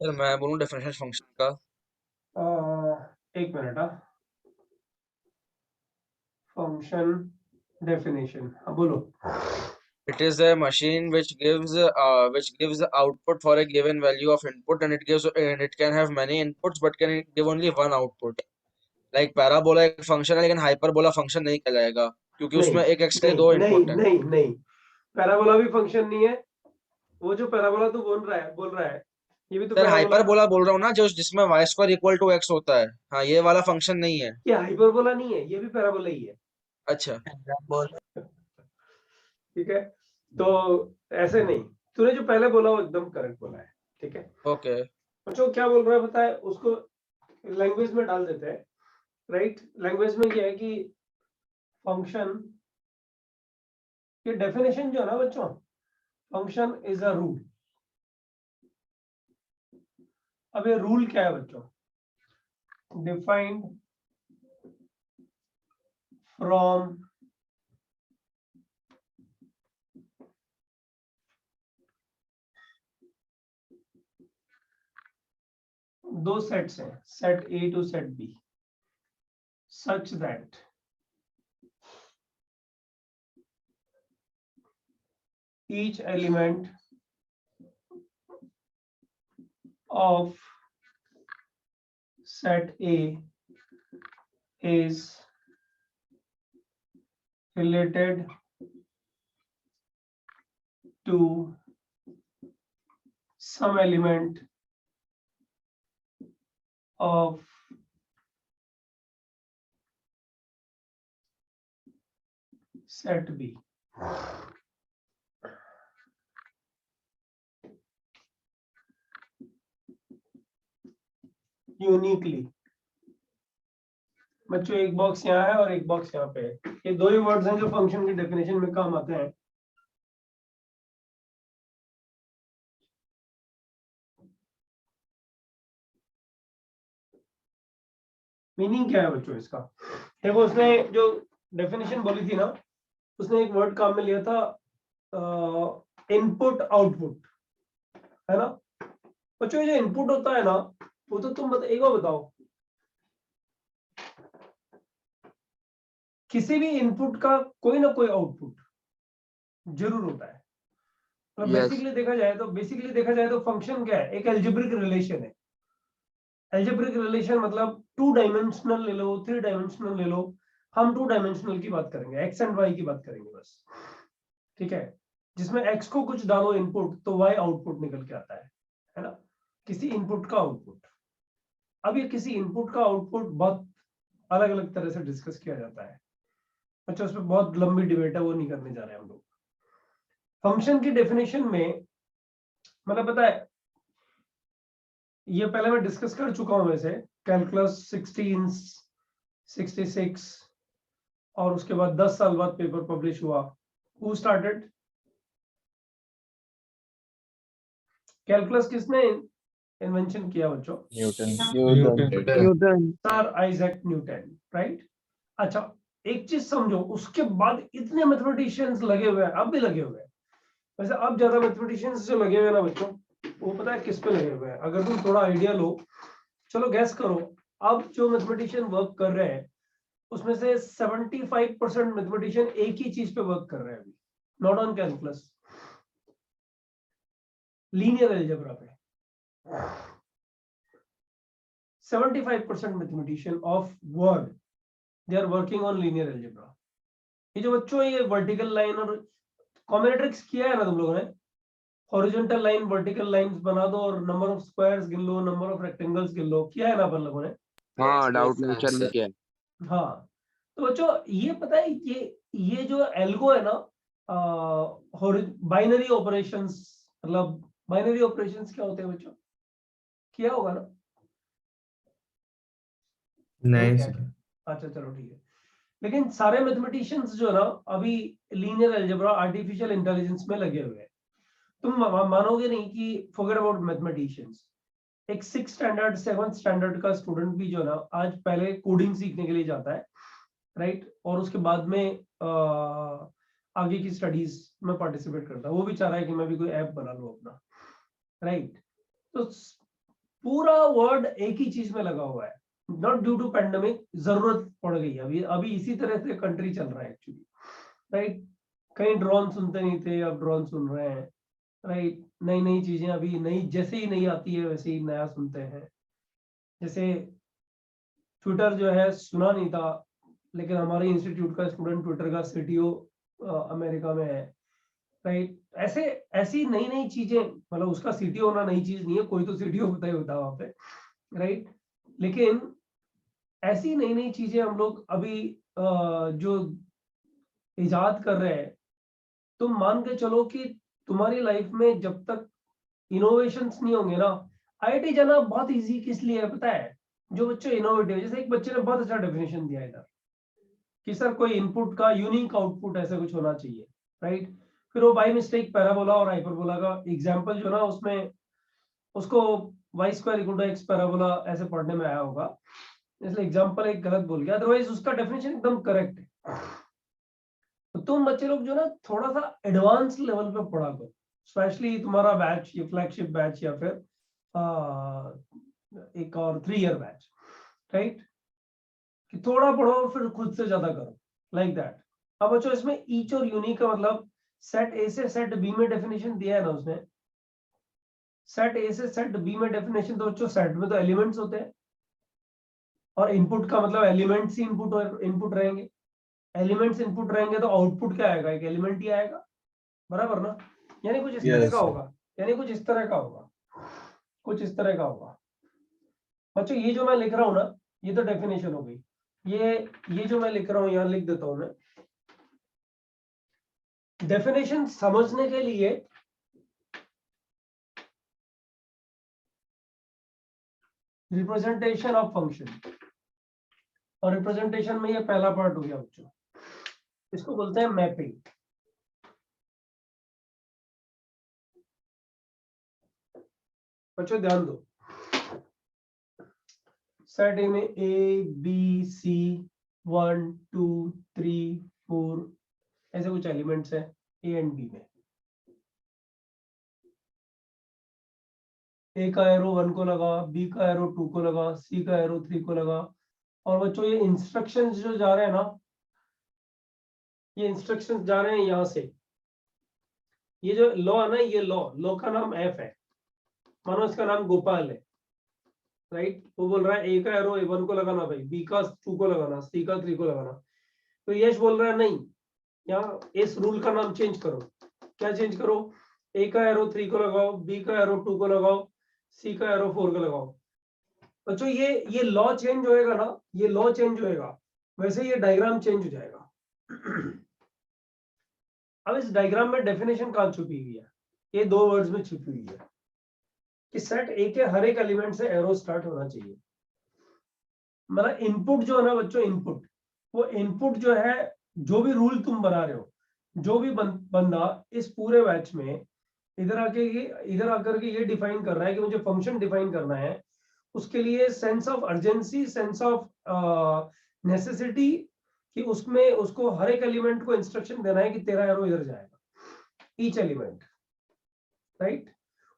Sir मैं बोलूँ definition function का। एक मिनट। फंक्शन डेफिनेशन, हाँ बोलो। It is a machine which gives the output for a given value of input, and it can have many inputs but can give only one output. Like parabola एक function है लेकिन hyperbola function नहीं कहलाएगा क्योंकि नहीं उसमें एक x के लिए नहीं दो नहीं इनपुट है। नहीं नहीं, पैराबोला भी फंक्शन नहीं है। वो जो पैराबोला तू बोल रहा है, ये भी तो सर पैराबोला है। हाइपरबोला बोल रहा हूँ ना, जो जिसमें y square equal to x होता है। हाँ, ये वाला फंक्शन नहीं है। ये हाइपरबोला नहीं है, ये भी पैराबोला ही है। अच्छा। ठीक है, तो ऐसे नहीं, तूने जो पहले बोला वो एकदम करेक्ट बोला है। ठीक है, ओके। बच्चों क्या बोल रहा है पता है, उसको लैंग्वेज में डाल देते हैं। राइट, लैंग्वेज में क्या है कि फंक्शन की डेफिनेशन जो है ना बच्चों, फंक्शन इज अ रूल। अब ये रूल क्या है बच्चों? डिफाइंड फ्रॉम दो सेट्स हैं, set A to set B, such that each element of set A is related to some element of set B. Uniquely. बच्चों एक बॉक्स यहाँ है और एक बॉक्स यहाँ पे है, ये दो ही वर्ड्स हैं जो फंक्शन की डेफिनेशन में काम आते हैं। मीनिंग क्या है बच्चों इसका? देखो उसने जो डेफिनेशन बोली थी ना, उसने एक वर्ड काम में लिया था, इनपुट आउटपुट, है ना बच्चों? ये जो इनपुट होता है ना, वो तो तुम एक बार बताओ, किसी भी इनपुट का कोई ना कोई आउटपुट जरूर होता है। मतलब बेसिकली देखा जाए तो फंक्शन क्या है? एक एल्जेब्रिक रिलेशन है। एल्जेब्रिक रिलेशन मतलब टू डायमेंशनल ले लो, थ्री डायमेंशनल ले लो, हम टू डायमेंशनल की बात करेंगे, एक्स एंड वाई की बात करेंगे बस। ठीक है, जिसमें एक्स को कुछ डालो इनपुट तो वाई आउटपुट निकल के आता है ना? किसी इनपुट का आउटपुट। अब ये किसी इनपुट का आउटपुट बहुत अलग अलग तरह से डिस्कस किया जाता है। अच्छा, उसमें बहुत लंबी डिबेट है, वो नहीं करने जा रहे हम लोग। फंक्शन की डेफिनेशन में मतलब पता है, ये पहले मैं डिस्कस कर चुका हूं वैसे, कैलकुलस 16, 66, और उसके बाद 10 साल बाद पेपर पब्लिश हुआ। Who started calculus? किसने इन्वेंशन किया बच्चों? Newton. Sir Isaac Newton, right. अच्छा, एक चीज समझो, उसके बाद इतने मैथमेटिशियंस लगे हुए हैं, अब भी लगे हुए हैं। वैसे अब ज्यादा मैथमेटिशियंस जो लगे हुए हैं ना बच्चों, वो पता है किस पे लगे हुए हैं? अगर तुम थोड़ा आइडिया लो, चलो गैस करो। अब जो मैथमेटिशियन वर्क कर रहे हैं उसमें से 75% मैथमेटिशियन एक ही चीज पे वर्क कर रहे हैं अभी, not on calculus, linear algebra पे। 75% mathematician of world they are working on linear algebra. ये जो बच्चों ये वर्टिकल लाइन और कॉम्बिनेट्रिक्स किया है ना तुम लोगों ने, हॉरिजॉन्टल लाइन वर्टिकल लाइंस बना दो और नंबर ऑफ स्क्वायर्स गिन लो, नंबर ऑफ रेक्टेंगल्स गिन लो, किया है ना अपन लोगों ने? हाँ, डाउट नेचर में क्या है? हाँ, तो बच्चों ये पता है, ये जो एल्गो है ना, बाइनरी ऑपरेशंस, मतलब बाइनरी ऑपरेशंस क्या होते हैं बच्चों? किया होगा ना? नहीं क्या? सर। अच्छा चलो ठीक है, लेकिन सारे मैथमेटिशियंस जो है ना अभी लीनियर अलजेब्रा आर्टिफिशियल इंटेलिजेंस में लगे हुए हैं। तुम मानोगे नहीं कि फॉरगेट अबाउट मैथमेटिशियंस, एक 6 स्टैंडर्ड 7 स्टैंडर्ड का स्टूडेंट भी जो है ना आज पहले कोडिंग सीखने के लिए जाता है, राइट, और उसके बाद में आगे की स्टडीज में पार्टिसिपेट करता है। वो भी चाह रहा है कि मैं भी कोई ऐप बना लूं अपना, राइट। तो पूरा वर्ड एक ही चीज में लगा हुआ है, नॉट ड्यू टू पैंडेमिक, जरूरत पड़ गई। अभी इसी तरह से कंट्री चल रहा है एक्चुअली, राइट। कहीं ड्रोन सुनते नहीं थे, अब ड्रोन सुन रहे हैं, राइट। नई नई चीजें अभी नई, जैसे ही नई आती है वैसे ही नया सुनते हैं। जैसे ट्विटर जो है सुना नहीं था, लेकिन हमारे इंस्टीट्यूट का स्टूडेंट ट्विटर का सीटीओ अमेरिका में है, राइट। ऐसे ऐसी नई नई चीजें, मतलब उसका सीटीओ होना नई चीज नहीं है, कोई तो सीटीओ होता ही होता वहां पे, राइट। लेकिन ऐसी नई नई चीजें हम लोग अभी जो इजाद कर रहे हैं, तुम मान के चलो कि तुम्हारी लाइफ में जब तक इनोवेशंस नहीं होंगे ना, आईआईटी जाना बहुत इजी किस लिए है पता है? जो बच्चे इनोवेटिव, जैसे एक बच्चे ने बहुत अच्छा डेफिनेशन दिया इधर कि सर कोई इनपुट का यूनिक आउटपुट ऐसा कुछ होना चाहिए, राइट। फिर वो बाय मिस्टेक पैराबोला और हाइपरबोला का एग्जांपल जो ना, उसमें उसको y square equal to x parabola ऐसे पढ़ने में आया होगा, इसलिए एग्जांपल एक गलत बोल गया, अदरवाइज उसका डेफिनेशन एकदम करेक्ट है। तो तुम बच्चे लोग जो ना थोड़ा सा एडवांस लेवल पे पढ़ा करो, स्पेशली तुम्हारा बैच, ये फ्लैगशिप बैच या फिर एक और 3 ईयर बैच, राइट। कि थोड़ा पढ़ो फिर खुद से ज्यादा करो, लाइक दैट। अब बच्चों इसमें ईच और यूनिक का मतलब, सेट ए से सेट बी में डेफिनेशन दिया है ना उसने, सेट ए से सेट बी में डेफिनेशन, तो बच्चों सेट में तो एलिमेंट्स होते हैं, और इनपुट का मतलब एलिमेंट्स ही इनपुट रहेंगे। एलिमेंट्स इनपुट रहेंगे तो आउटपुट क्या आएगा? एक एलिमेंट ही आएगा, बराबर ना? यानी कुछ इस तरह का होगा, यानी कुछ इस तरह का होगा, कुछ इस तरह का होगा। बच्चों ये जो मैं लिख रहा हूं ना, ये तो डेफिनेशन हो गई। ये जो मैं लिख रहा हूं यहां लिख देता हूं मैं, डेफिनेशन समझने के लिए रिप्रेजेंटेशन ऑफ फंक्शन, और रिप्रेजेंटेशन में ये पहला पार्ट हो गया बच्चों, इसको बोलते हैं मैपिंग। बच्चों ध्यान दो, सेट ए में ए बी सी 1 2 3 4 ऐसे कुछ एलिमेंट्स है ए एंड बी में। ए का एरो 1 को लगा, बी का एरो 2 को लगा, सी का एरो 3 को लगा। और बच्चों ये इंस्ट्रक्शंस जो जा रहे हैं ना, ये इंस्ट्रक्शंस जा रहे हैं यहां से, ये जो लॉ है ना, ये लॉ का नाम एफ है, मानो इसका नाम गोपाल है, राइट। वो बोल रहा है ए का एरो A1 को लगाना भाई, बी का 2 को लगाना, सी का 3 को लगाना। तो यश बोल रहा है नहीं, यहाँ इस रूल का नाम चेंज करो। क्या चेंज करो? ए का एरो 3 को लगाओ, बी का एरो 2 को लगाओ, सी का एरो 4 को लगाओ। बच्चों ये लॉ चेंज होएगा ना, ये लॉ चेंज होएगा, वैसे ये डायग्राम चेंज हो जाएगा। अब इस डायग्राम में डेफिनेशन कहां छुपी हुई है? ये 2 वर्ड्स में छुपी हुई है कि सेट ए के हर एक एलिमेंट से एरो स्टार्ट होना चाहिए। मतलब इनपुट जो है ना बच्चों, इनपुट, वो इनपुट जो है, जो भी रूल तुम बना रहे हो, जो भी बंदा इस पूरे बैच में इधर आकर के ये डिफाइन कर रहा है कि मुझे फंक्शन डिफाइन करना है, उसके लिए sense of urgency, sense of necessity, कि उसमें उसको हर एक एलिमेंट को इंस्ट्रक्शन देना है कि तेरा एरो इधर जाएगा, ईच एलिमेंट, राइट।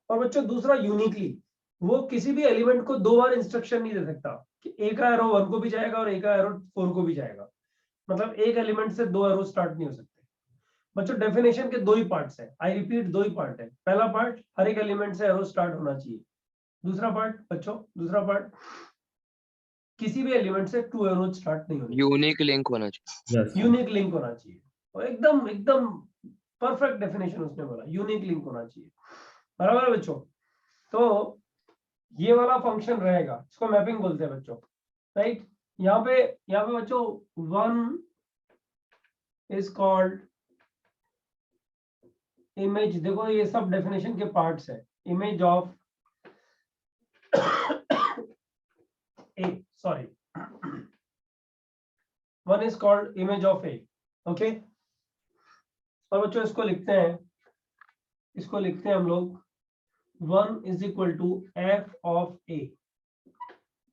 और बच्चों दूसरा, यूनिकली, वो किसी भी एलिमेंट को 2 बार इंस्ट्रक्शन नहीं दे सकता कि ए का एरो 1 को भी जाएगा और ए का एरो 4 को भी जाएगा। मतलब एक एलिमेंट से 2 एरो स्टार्ट नहीं हो सकते। बच्चों डेफिनेशन के 2 ही पार्ट्स है, आई रिपीट 2 ही पार्ट है। पहला पार्ट, हर एक एलिमेंट से एरो स्टार्ट होना चाहिए। दूसरा पार्ट बच्चों, दूसरा पार्ट, किसी भी एलिमेंट से 2 एरो स्टार्ट नहीं होनी, यूनिक लिंक होना चाहिए। यूनिक लिंक होना चाहिए। और एकदम एकदम परफेक्ट डेफिनेशन उसने बोला, यूनिक लिंक होना चाहिए, बराबर है बच्चों। तो ये वाला फंक्शन रहेगा, इसको मैपिंग बोलते हैं बच्चों, राइट। यहाँ पे बच्चों 1 इज कॉल्ड इमेज। देखो ये सब डेफिनेशन के पार्ट्स है, image of A, sorry, 1 is called image of A, okay. और बच्चों इसको लिखते हैं हम लोग 1 is equal to F of A.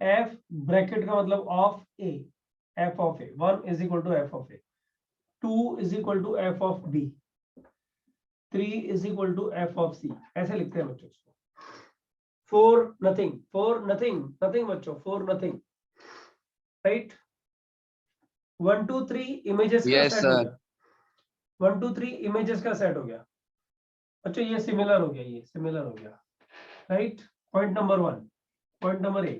F bracket का मतलब of A, F of A, 1 is equal to F of A, 2 is equal to F of B, 3 is equal to F of C, ऐसे लिखते हैं बच्चों इसको। 4 nothing बच्चों, 4 nothing, right? 1 2 3 images का Yes, set हो sir. गया, 1 2 3 images का सेट हो गया बच्चों, ये सिमिलर हो गया, ये सिमिलर हो गया, right? Point number 1, point number A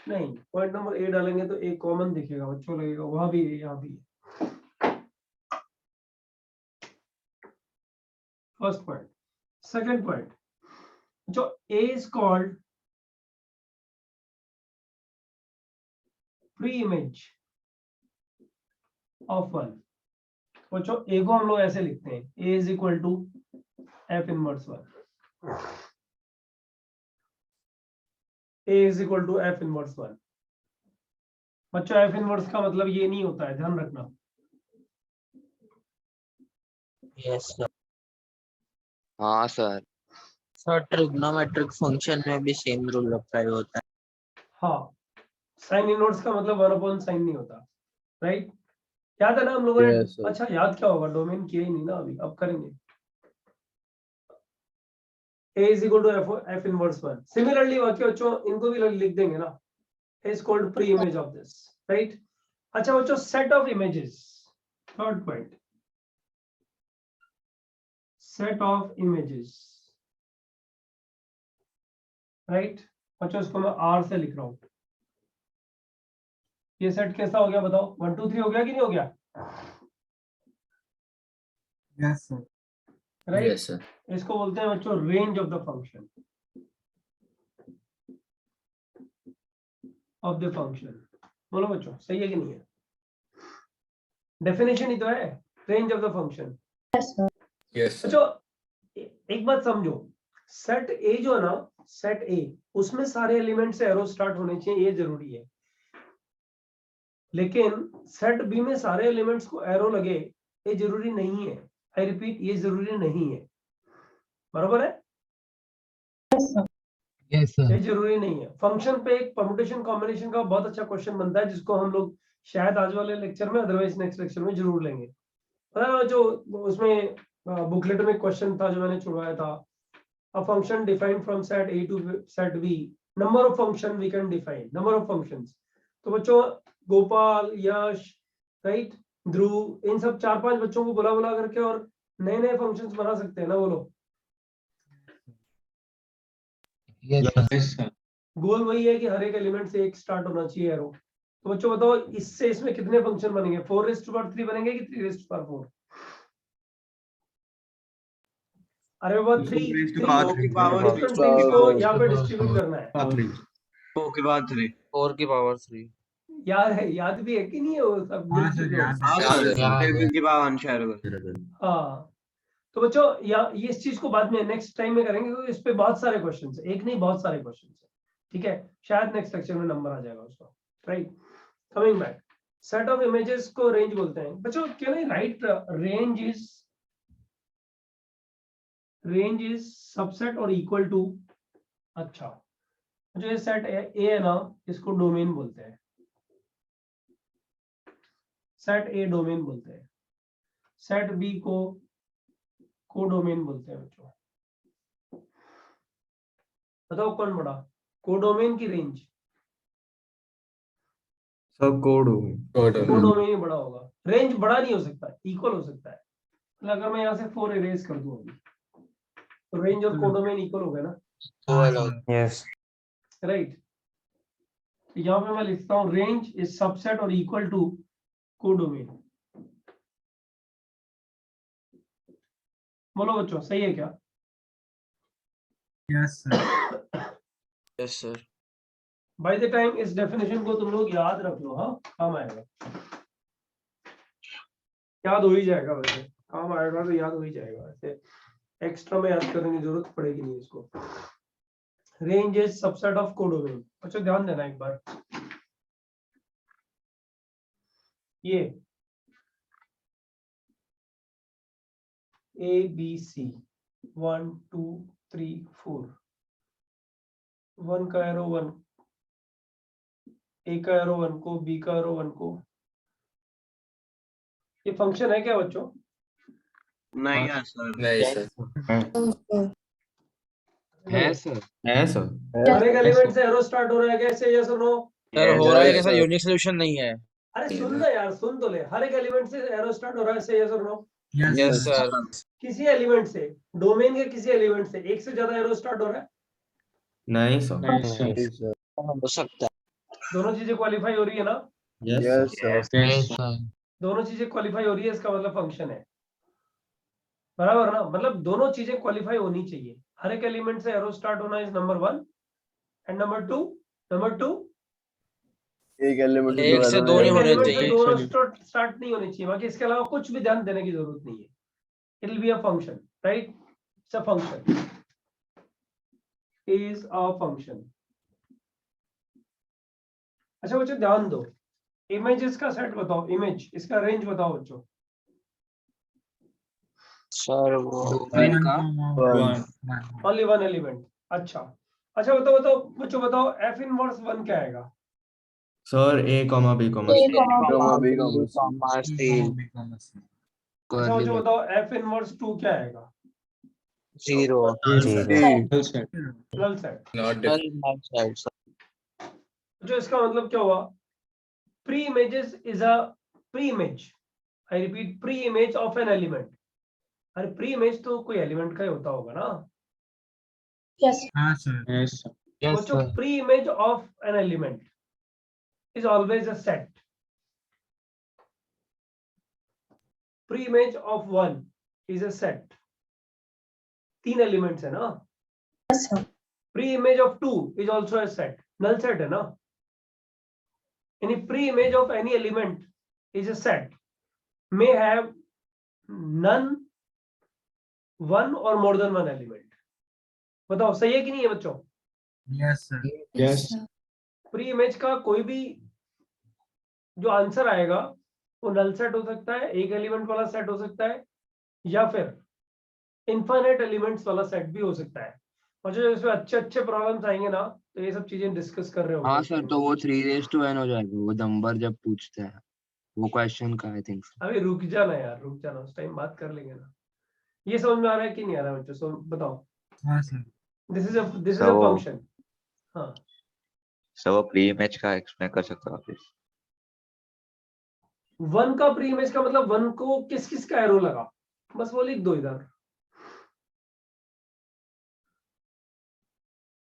नहीं, पॉइंट नंबर ए डालेंगे तो एक कॉमन दिखेगा बच्चों, लगेगा वहां भी है यहाँ भी है। First point. सेकंड पॉइंट, जो A is called pre image of 1, बच्चों ए को हम लोग ऐसे लिखते हैं, A is equal to F inverse 1, A is equal to F inverse 1। बच्चों एफ इनवर्स का मतलब ये नहीं होता है, ध्यान रखना। Yes sir. हाँ सर। सर ट्रिग्नोमेट्रिक फंक्शन में भी सेम रूल अप्लाई होता है। हाँ, साइन इनवर्स का मतलब 1/sin नहीं होता, राइट? याद है ना हम लोगों ने? Yes, sir. अच्छा याद क्या होगा, डोमेन किया ही नहीं ना अभी, अब करेंगे। A is equal to f inverse 1। Similarly बाकी बच्चों इनको भी लिख देंगे ना, A is called pre image of this, right? अच्छा बच्चों, set of images, third point, set of images, right? बच्चों इसको मैं R से लिख रहा हूं। ये सेट कैसा हो गया बताओ? 1 2 3 हो गया कि नहीं हो गया? Yes, sir. Right? Yes, sir. इसको बोलते हैं बच्चों range of the function, of the function. बोलो बच्चों, सही है कि नहीं है? डेफिनेशन ही तो है, range of the function. Yes, sir. बच्चों एक बात समझो, सेट ए जो है ना, सेट ए, उसमें सारे एलिमेंट से एरो स्टार्ट होने चाहिए, ये जरूरी है। लेकिन सेट बी में सारे एलिमेंट्स को एरो लगे, ये जरूरी नहीं है। आई रिपीट, ये जरूरी नहीं है। बराबर है? Yes, sir. ये जरूरी नहीं है। फंक्शन पे एक परम्यूटेशन कॉम्बिनेशन का बहुत अच्छा क्वेश्चन बनता है, जिसको हम लोग शायद आज वाले लेक्चर में, अदरवाइज नेक्स्ट लेक्चर में जरूर लेंगे। जो उसमें बुकलेट में क्वेश्चन था जो मैंने छुड़वाया था, a function defined from set A to set B, number of function we can define, number of functions। तो बच्चों गोपाल, यश, राइट, ध्रुव, इन सब 4-5 बच्चों को बुला करके और नए नए फंक्शंस बना सकते हैं ना, बोलो। Yes, sir. गोल वही है कि हर एक एलिमेंट से एक स्टार्ट होना चाहिए एरो। तो बच्चों बताओ, इससे इसमें कितने फंक्शन बनेंगे? 4⁻³ बनेंगे कि 3⁻4? अरे बाबा 3 4 की पावर डिफरेंट थिंग्स को यहाँ पे डिस्ट्रीब्यूट करना है। 4 की पावर 3। 4 की पावर 3। यार है, याद भी है कि नहीं है वो सब? हाँ सर, याद है। याद है। याद है। की पावर शेयर हाँ, तो बच्चों ये इस चीज को बाद में नेक्स्ट टाइम में करेंगे, क्योंकि इस पे बहुत सारे क्वेश्चंस है, एक नहीं बहुत सारे क्वेश्चंस है। ठीक है, शायद नेक्स्ट लेक्चर में नंबर आ जाएगा उसका, right? Coming back, set of images को रेंज बोलते हैं बच्चों। Can I right range is subset और इक्वल टू, अच्छा जो ये सेट ए है ना, इसको डोमेन बोलते हैं, सेट ए डोमेन बोलते हैं, सेट बी को कोडोमेन बोलते हैं बच्चों। बताओ कौन बड़ा, कोडोमेन की रेंज? सब कोडोमेन ही बड़ा होगा, रेंज बड़ा नहीं हो सकता, इक्वल हो सकता है। मतलब अगर मैं यहाँ से 4 इरेज कर दूं अभी, तो रेंज और कोडोमेन इक्वल हो गए ना? यस। राइट, यहाँ पे मैं लिखता हूँ रेंज इज सबसेट और इक्वल टू कोडोमेन। बोलो बच्चों, सही है क्या? Yes, sir. Yes sir. By the time इस डेफिनेशन को तुम लोग याद रख लो, हाँ काम आएगा, याद हो ही जाएगा, वैसे काम आएगा तो याद हो ही जाएगा, वैसे एक्स्ट्रा में याद करने की जरूरत पड़ेगी नहीं इसको। Range is subset of codomain. अच्छा ध्यान देना एक बार, ये ए बी सी 1 2 3 4, 1 का एरो 1, ए का एरो 1 को, बी का एरो 1 को, ये फंक्शन है क्या बच्चों? नहीं है सर। नहीं सर। है सर। है सर। हर एक एलिमेंट से एरो स्टार्ट हो रहा है कैसे? यस और नो? सर Yes, हो रहा है sir. कैसा? यूनिक सोल्यूशन नहीं है। अरे सुन ना यार, सुन तो ले। हर एक एलिमेंट से एरो स्टार्ट हो रहा है, से यस और नो? Yes sir. किसी एलिमेंट से, डोमेन के किसी एलिमेंट से एक से ज्यादा एरो स्टार्ट हो रहा है? नहीं सर। नहीं सर। हो सकता दोनों चीजें क्वालिफाई हो रही है ना? Yes Yes, sir. दोनों चीजें क्वालिफाई हो रही है, इसका मतलब फंक्शन है। बराबर ना? मतलब दोनों चीजें क्वालिफाई होनी चाहिए। हर एक एलिमेंट से एरो स्टार्ट होना is number 1 and number two एक एलिमेंट से एक दो से एरो दो नहीं एक होने एलिमेंट से चाहिए। दो स्टार्ट नहीं होने चाहिए। बाकी इसके अलावा कुछ भी ध्यान देने की जरूरत नहीं है। It will be a function, right? It's a function, is a function. अच्छा बच्चों ध्यान दो, इमेजेस का सेट बताओ, इमेज इसका रेंज बताओ बच्चों। सर वो डोमेन का ओनली वन एलिमेंट। अच्छा अच्छा, बताओ बच्चों, बताओ एफ इनवर्स 1 क्या आएगा? सर ए कॉमा बी कॉमा सी। बी कॉमा सी। अच्छा बच्चों बताओ एफ इनवर्स 2 क्या आएगा? 0 नल सेट। सर जो इसका मतलब क्या हुआ? Pre images is a pre image, I repeat, pre image of an element. अरे प्री इमेज तो कोई एलिमेंट का ही होता होगा ना? बच्चों pre image of an element is always a set. Pre-image of 1 is a set. 3 elements है ना? Pre-image of 2 is also a set. Null set है ना? यानी pre-image of any element is a set. May have none, one or more than one element. बताओ सही है कि नहीं है बच्चों? यस। Pre-image का कोई भी जो आंसर आएगा वो नल सेट हो सकता है, एक एलिमेंट वाला सेट हो सकता है, या फिर इनफाइनाइट एलिमेंट्स वाला सेट भी हो सकता है। और जो इसमें अच्छे अच्छे प्रॉब्लम्स आएंगे ना, तो ये सब चीजें डिस्कस कर रहे होंगे। हाँ सर, तो वो 3 हो जाएगा वो नंबर जब पूछते हैं वो क्वेश्चन का, आई थिंक। अभी रुक जाना यार, रुक जाना, उस टाइम बात कर लेंगे ना। ये समझ में आ रहा है कि नहीं आ रहा है बच्चों? सो बताओ। This is a function. हाँ सर वो प्री इमेज का एक्सप्लेन कर सकते हो आप प्लीज? 1 का प्री इमेज का मतलब 1 को किस किस का एरो लगा, बस वो लिख दो इधर।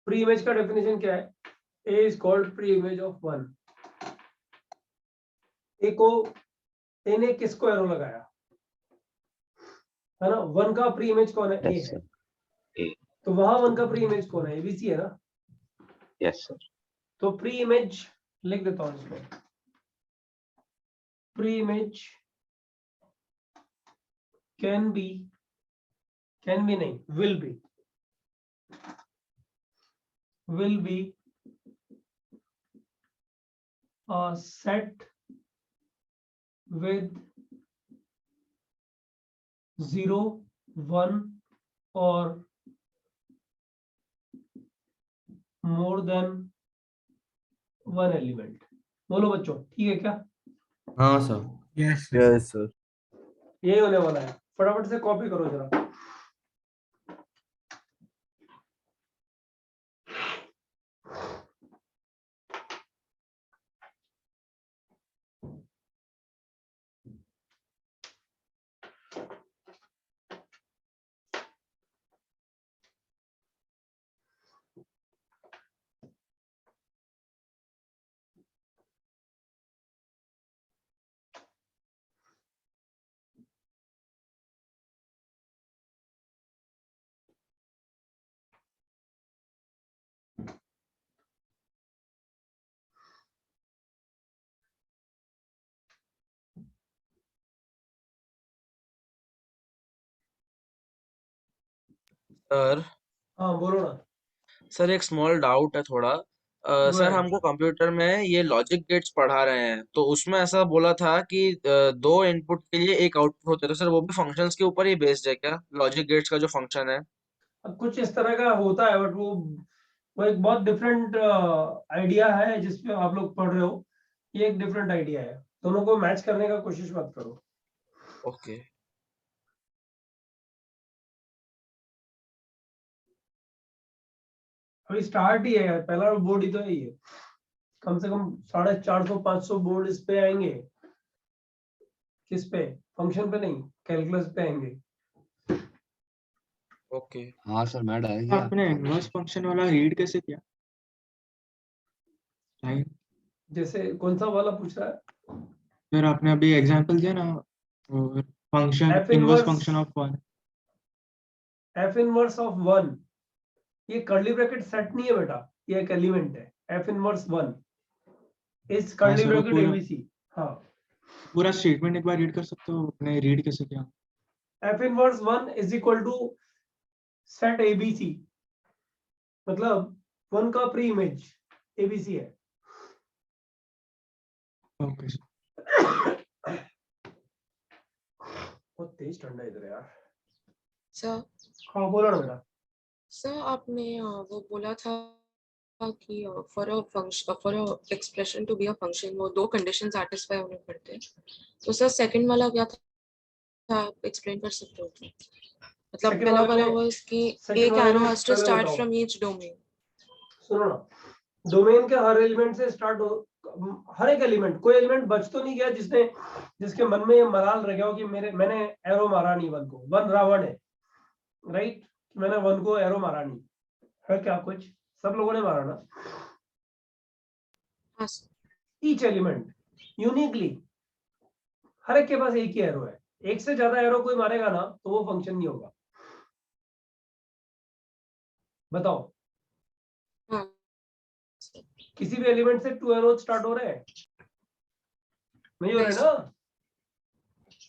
प्री इमेज का डेफिनेशन क्या है? A is called pre image of 1। A को, ए ने किसको एरो लगाया है ना? 1 का प्री इमेज कौन है? ए यस है। सर। ए। तो वहां 1 का प्री इमेज कौन है? एबीसी है ना? Yes sir. तो प्री इमेज लिख देता हूं इसमें। प्री इमेज कैन बी नहीं, will be a set with 0, 1 or more than one element। बोलो बच्चों, ठीक है क्या? हाँ सर। Yes sir. यही होने वाला है। फटाफट से कॉपी करो जरा। सर हाँ बोलो ना। सर एक स्मॉल डाउट है थोड़ा। Go sir ahead। हमको कंप्यूटर में ये लॉजिक गेट्स पढ़ा रहे हैं, तो उसमें ऐसा बोला था कि दो इनपुट के लिए एक आउटपुट होता है, तो सर वो भी फंक्शंस के ऊपर ही बेस्ड है क्या, लॉजिक गेट्स का जो फंक्शन है? अब कुछ इस तरह का होता है, बट वो एक बहुत डिफरेंट आइडिया है जिसपे आप लोग पढ़ रहे हो। ये एक डिफरेंट आइडिया है, दोनों को मैच करने का कोशिश मत करो। ओके। अभी स्टार्ट ही है यार, पहला बोर्ड ही तो है ये। कम से कम 450-500 बोर्ड इस पे आएंगे। किस पे? फंक्शन पे नहीं, कैलकुलस पे आएंगे। ओके। हाँ सर मैं डर गया। आपने इनवर्स फंक्शन वाला रीड कैसे किया? Right? जैसे कौन सा वाला पूछ रहा है? फिर आपने अभी एग्जांपल दिया ना, function F inverse inverse- function of 1। F inverse of 1, ये कर्ली ब्रैकेट सेट नहीं है बेटा, ये एक एलिमेंट है। F इनवर्स 1 इस कर्ली सर, वो ब्रैकेट पूरा- एबीसी। हाँ, पूरा स्टेटमेंट एक बार रीड कर सकते हो? आपने रीड कैसे किया? F inverse 1 is equal to set ABC, मतलब 1 का प्री इमेज एबीसी है। Okay sir. बहुत तेज ठंडा इधर है यार। सर हाँ बोलो ना बेटा। सर आपने वो बोला था कि for a function, for a expression to be a function, वो 2 कंडीशन सैटिस्फाई होने पड़ते हैं। तो सर सेकंड वाला क्या था, आप एक्सप्लेन कर सकते हो क्या? मतलब Second पहला वाले वाला में- वाज कि second एक वाले एरो में हैज टू पहले स्टार्ट बताओ। From each domain. सुनो ना, डोमेन के हर एलिमेंट से स्टार्ट हो, हर एक एलिमेंट, कोई एलिमेंट बच तो नहीं गया जिसके मन में ये मलाल रह गया हो कि मैंने एरो मारा नहीं वन को, वन रावण है, राइट? मैंने वन को एरो मारा नहीं है, क्या कुछ सब लोगों ने मारा ना। हाँ सर। ईच एलिमेंट यूनिकली, हर एक के पास एक ही एरो है। एक से ज्यादा एरो कोई मारेगा ना तो वो फंक्शन नहीं होगा। बताओ, हाँ किसी भी एलिमेंट से 2 एरो स्टार्ट हो रहे हैं? नहीं हो रहे नहीं, ना।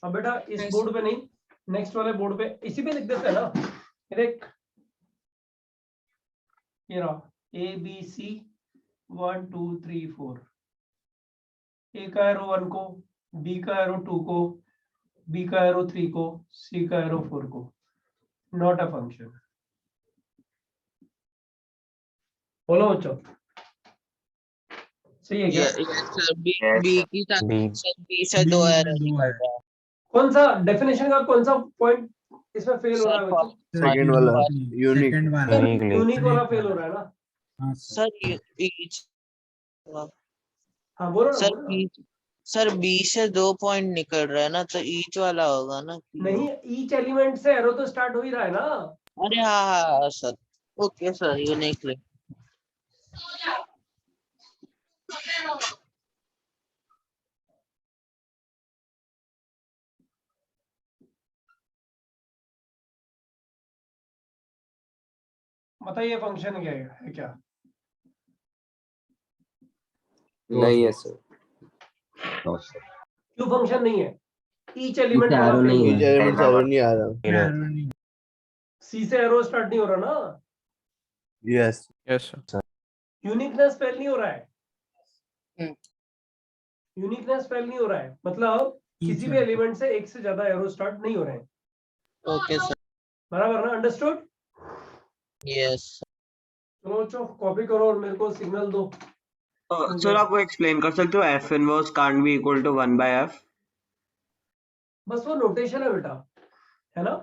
अब बेटा इस नहीं, बोर्ड पे नहीं, नेक्स्ट वाले बोर्ड पे इसी पे लिख देते हैं ना। देख, ये रहा ए बी सी 1 2 3 4। ए का एरो 1 को, बी का एरो 2 को, बी का एरो 3 को, सी का एरो 4 को। Not a function. बोलो बच्चों, सही है क्या? सर बी की सर बी से 2 एरर निकल रहा है कौन सा डेफिनेशन का कौन सा पॉइंट इसमें फेल हो रहा है बच्चों? सेकंड वाला यूनिक। यूनिक वाला फेल हो रहा है ना। सर ईच हाँ बोलो ना, सर बोलो ना। बी सर बी से 2 पॉइंट निकल रहा है ना, तो ईच वाला होगा ना कि नहीं, ईच एलिमेंट से एरो तो स्टार्ट हो ही रहा है ना। अरे हाँ सर। Okay sir, uniquely. बताइए फंक्शन क्या है क्या? नहीं है सर। No sir. क्यों फंक्शन नहीं है? ईच एलिमेंट वाला arrow फेल नहीं हो है। ईच रहा है। एलिमेंट से एरो नहीं आ रहा। सी से एरो स्टार्ट नहीं हो रहा ना। यस। यूनिकनेस फेल नहीं हो रहा है। हम्म। यूनिकनेस फेल नहीं हो रहा है, मतलब किसी भी एलिमेंट से एक से ज्यादा एरो स्टार्ट नहीं हो रहे हैं। Okay sir. बराबर ना? अंडरस्टूड? यस चलो बच्चों, कॉपी करो और मेरे को सिग्नल दो। सर आप वो एक्सप्लेन कर सकते हो F inverse can't be equal to 1 by F? बस वो नोटेशन है बेटा, है ना?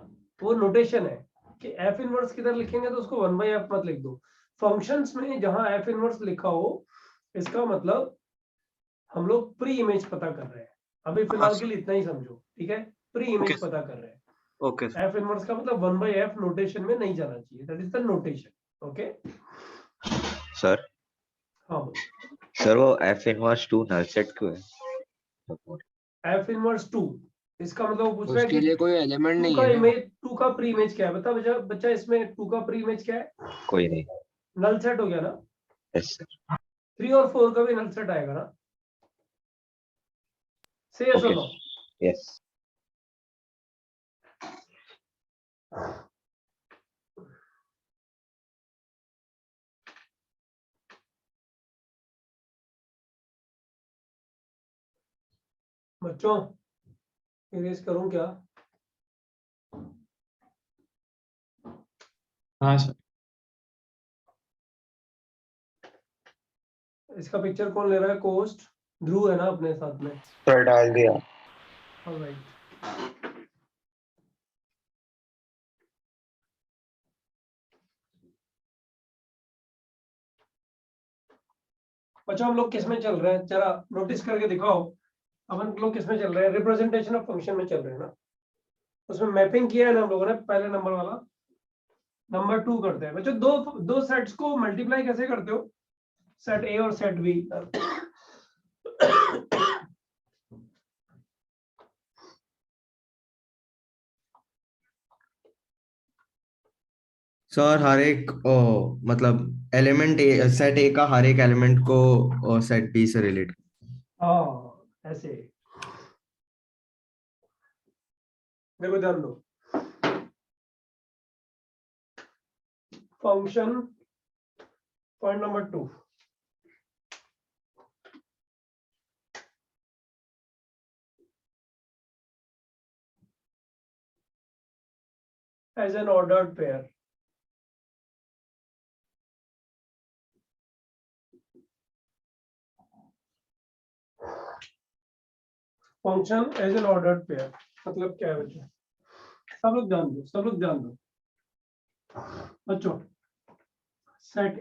वो नोटेशन है कि एफ इनवर्स किधर लिखेंगे तो उसको 1 बाय एफ मत लिख दो। फंक्शंस में जहां एफ इनवर्स लिखा हो, इसका मतलब हम लोग प्री इमेज पता कर रहे हैं। अभी फिलहाल के लिए इतना ही समझो, ठीक है? प्री इमेज पता कर रहे हैं। ओके एफ इनवर्स का मतलब 1 बाय एफ नोटेशन में नहीं जाना चाहिए। That is the notation. Okay, sir हाँ बोलो। सर वो एफ इनवर्स 2 नल सेट क्यों है? एफ इनवर्स 2, इसका मतलब वो पूछ रहा है उसके कि लिए कोई एलिमेंट 2 नहीं का है क्या? इमेज, 2 का प्री इमेज क्या है? बता बच्चा इसमें 2 का प्री इमेज क्या है? कोई नहीं। नल सेट हो गया ना। Yes sir. 3 और 4 का भी नल सेट आएगा ना। से यस और नो? यस। बच्चों इरेज करूं क्या? हाँ सर। इसका पिक्चर कौन ले रहा है? कोस्ट ध्रुव है ना अपने साथ में? सर डाल दिया। ऑलराइट। बच्चों हम लोग किस में चल रहे हैं, जरा नोटिस करके दिखाओ। अपन लोग किस में चल रहे हैं, रिप्रेजेंटेशन ऑफ फंक्शन में चल रहे हैं ना। उसमें मैपिंग किया है ना हम लोगों ने, पहले नंबर वाला। नंबर 2 करते हैं बच्चों। दो सेट्स को मल्टीप्लाई कैसे करते हो, सेट ए और सेट बी। सर हर एक मतलब एलिमेंट सेट ए का हर एक एलिमेंट को सेट बी से रिलेट। हाँ ऐसे, देखो ध्यान दो। Function point number 2, as an ordered pair. Function as an ordered pair मतलब क्या है बच्चों, सब लोग ध्यान दो, सब लोग ध्यान दो बच्चों। सेट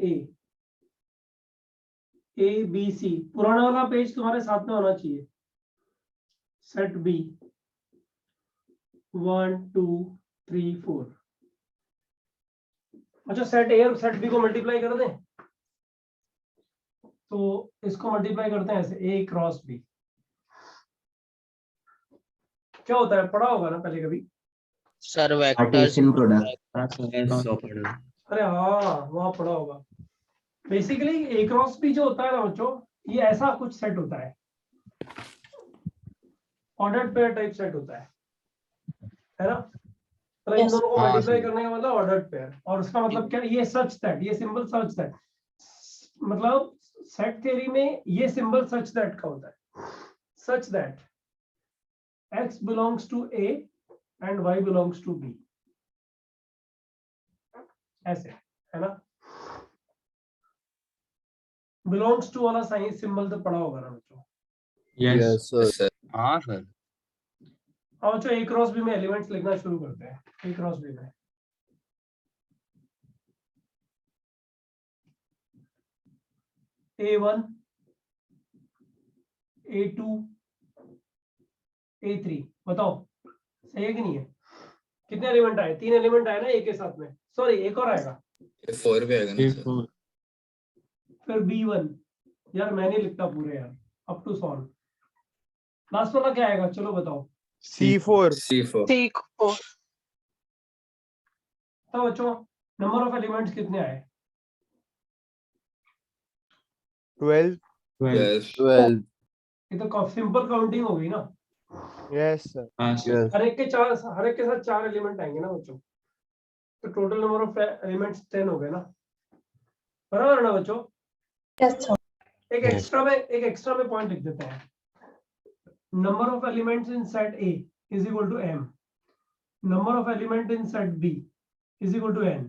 ए बी सी, पुराना वाला पेज तुम्हारे साथ में होना चाहिए। Set B 1 2 3 4। अच्छा सेट ए और सेट बी को मल्टीप्लाई कर दें, तो इसको मल्टीप्लाई करते हैं ऐसे, ए क्रॉस बी। क्या होता है, पढ़ा होगा ना पहले कभी। Sir vectors Cartesian product. अरे हाँ वहां पढ़ा होगा। बेसिकली ए क्रॉस बी जो होता है ना बच्चों, ये ऐसा कुछ सेट होता है, ऑर्डर्ड पेयर टाइप सेट होता है ना। तो इन दोनों को हाँ, मल्टीप्लाई सही। करने का मतलब ऑर्डर्ड पेयर। और उसका मतलब क्या, ये सच दैट, ये सिंबल सच दैट, मतलब सेट थ्योरी में ये सिंबल सच दैट का होता है। Such that x belongs to A and y belongs to B, ऐसे है ना। belongs to वाला साइन सिंबल तो पढ़ा होगा ना बच्चों। Yes. सर। हाँ सर। अब बच्चों ए क्रॉस बी में एलिमेंट्स लिखना शुरू करते हैं। ए क्रॉस बी में A1 A2 A3, बताओ सही है कि नहीं है। कितने एलिमेंट आए, 3 एलिमेंट आए ना ए के साथ में। सॉरी एक और आएगा, A4 भी आएगा ना सर। A4. फिर B1, यार मैं नहीं लिखता पूरे यार, अप टू सॉल्व। लास्ट वाला क्या आएगा, चलो बताओ। C4। तो बच्चों नंबर ऑफ एलिमेंट्स कितने आए, 12। 12. 12। ये तो सिंपल काउंटिंग हो गई ना। Yes sir. हाँ सर. हर एक के साथ 4 एलिमेंट आएंगे ना बच्चों, तो टोटल नंबर ऑफ एलिमेंट्स 10 हो गए ना, बराबर है ना बच्चों। एक एक्स्ट्रा में पॉइंट लिख देते हैं। Number of elements in set A is equal to m, number of element in set B is equal to n,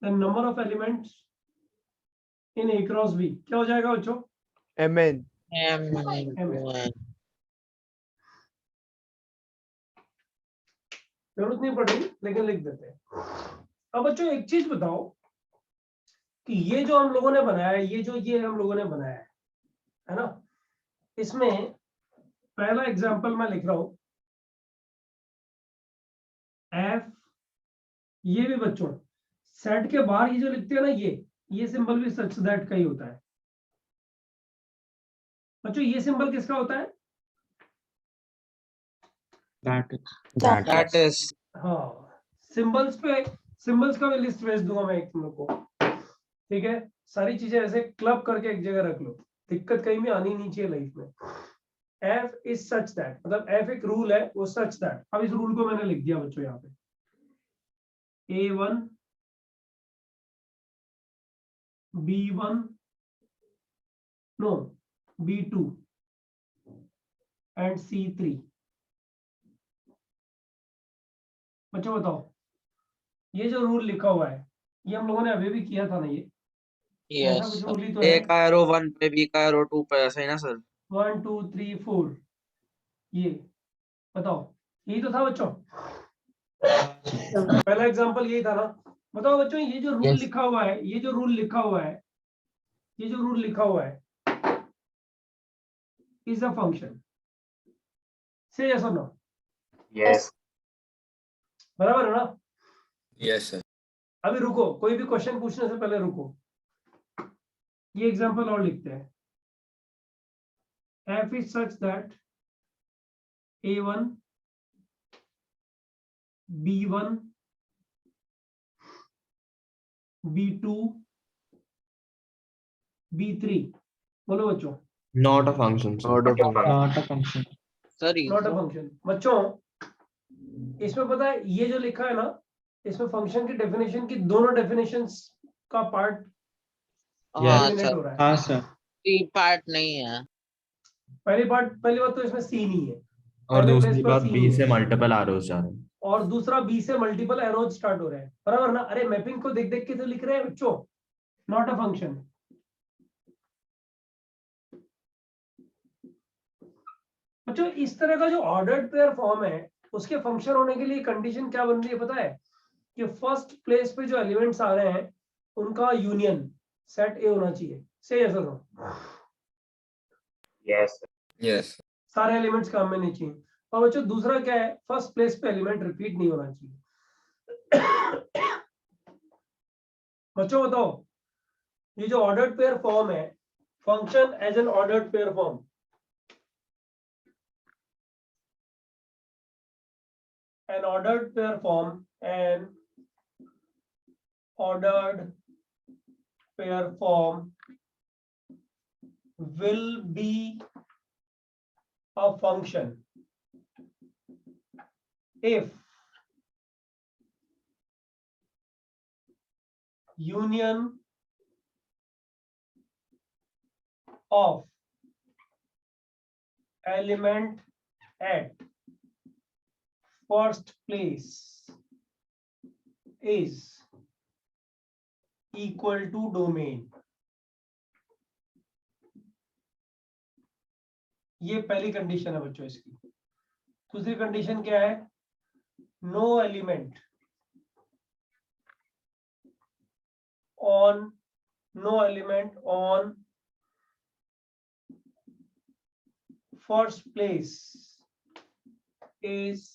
then number of elements in A cross B क्या हो जाएगा बच्चों, MN। जरूरत नहीं पड़ेगी लेकिन लिख देते हैं। अब बच्चों एक चीज बताओ कि ये जो हम लोगों ने बनाया है, ये हम लोगों ने बनाया है ना, इसमें पहला एग्जांपल मैं लिख रहा हूं f। ये भी बच्चों सेट के बाहर ये जो लिखते हैं ना, ये सिंबल भी सच दैट का ही होता है बच्चों। ये सिंबल किसका होता है, That is हाँ सिंबल्स का मैं लिस्ट भेज दूंगा मैं एक तुम लोग को, ठीक है। सारी चीजें ऐसे क्लब करके एक जगह रख लो, दिक्कत कहीं भी आनी नहीं चाहिए लाइफ में। f इज सच दैट, मतलब f एक रूल है, वो सच दैट। अब इस रूल को मैंने लिख दिया बच्चों यहाँ पे, A1 B1 no B2 and C3। बच्चों बताओ ये जो रूल लिखा हुआ है, ये हम लोगों ने अभी भी किया था ना, ये ऐसा कुछ रूल ही तो A है। का एरो 1 पे, B का एरो 2 पे, ऐसा ही ना सर। 1 2 3 4, ये बताओ यही तो था बच्चों। पहला एग्जांपल यही था ना। बताओ बच्चों ये जो रूल लिखा हुआ है, ये जो रूल लिखा हुआ है is a function? Say yes or no. Yes. बराबर है ना? Yes, sir. अभी रुको, कोई भी क्वेश्चन पूछने से पहले रुको, ये एग्जांपल और लिखते हैं. F is such that A1, B1, B2, B3. बोलो बच्चों. Not a function, sir. Not a function. Not a function. Sir not a function. बच्चों इसमें पता है ये जो लिखा है ना, इसमें फंक्शन की डेफिनेशन की दोनों डेफिनेशंस का पार्ट हाँ एलिमिनेट सर, हो रहा है. हाँ सर. सी पार्ट नहीं है. पहली बात तो इसमें सी नहीं है, और पहले दूसरी place पर बात C बी नहीं से है. मल्टीपल आरोज जा रहे हैं. और दूसरा बी से मल्टीपल एरोज स्टार्ट हो रहा है. बराबर ना? अरे मैपिंग को देख देख के तो लिख रहे हैं बच्चों, नॉट अ फंक्शन. बच्चों इस तरह का जो ऑर्डर्ड पेयर फॉर्म है उसके फंक्शन होने के लिए कंडीशन क्या बन रही है पता है? कि फर्स्ट प्लेस पे जो एलिमेंट्स आ रहे हैं उनका यूनियन सेट ए होना चाहिए. से यस और नो? Yes. Yes. सारे एलिमेंट्स काम में नहीं चाहिए. और बच्चों दूसरा क्या है? फर्स्ट प्लेस पे एलिमेंट रिपीट नहीं होना चाहिए. बच्चों बताओ, ये जो ऑर्डर्ड पेयर फॉर्म है, function as an ordered pair form, an ordered pair form, an ordered pair form will be a function if union of element at first place is equal to domain. ये पहली condition है बच्चों इसकी. दूसरी condition क्या है? No element on first place is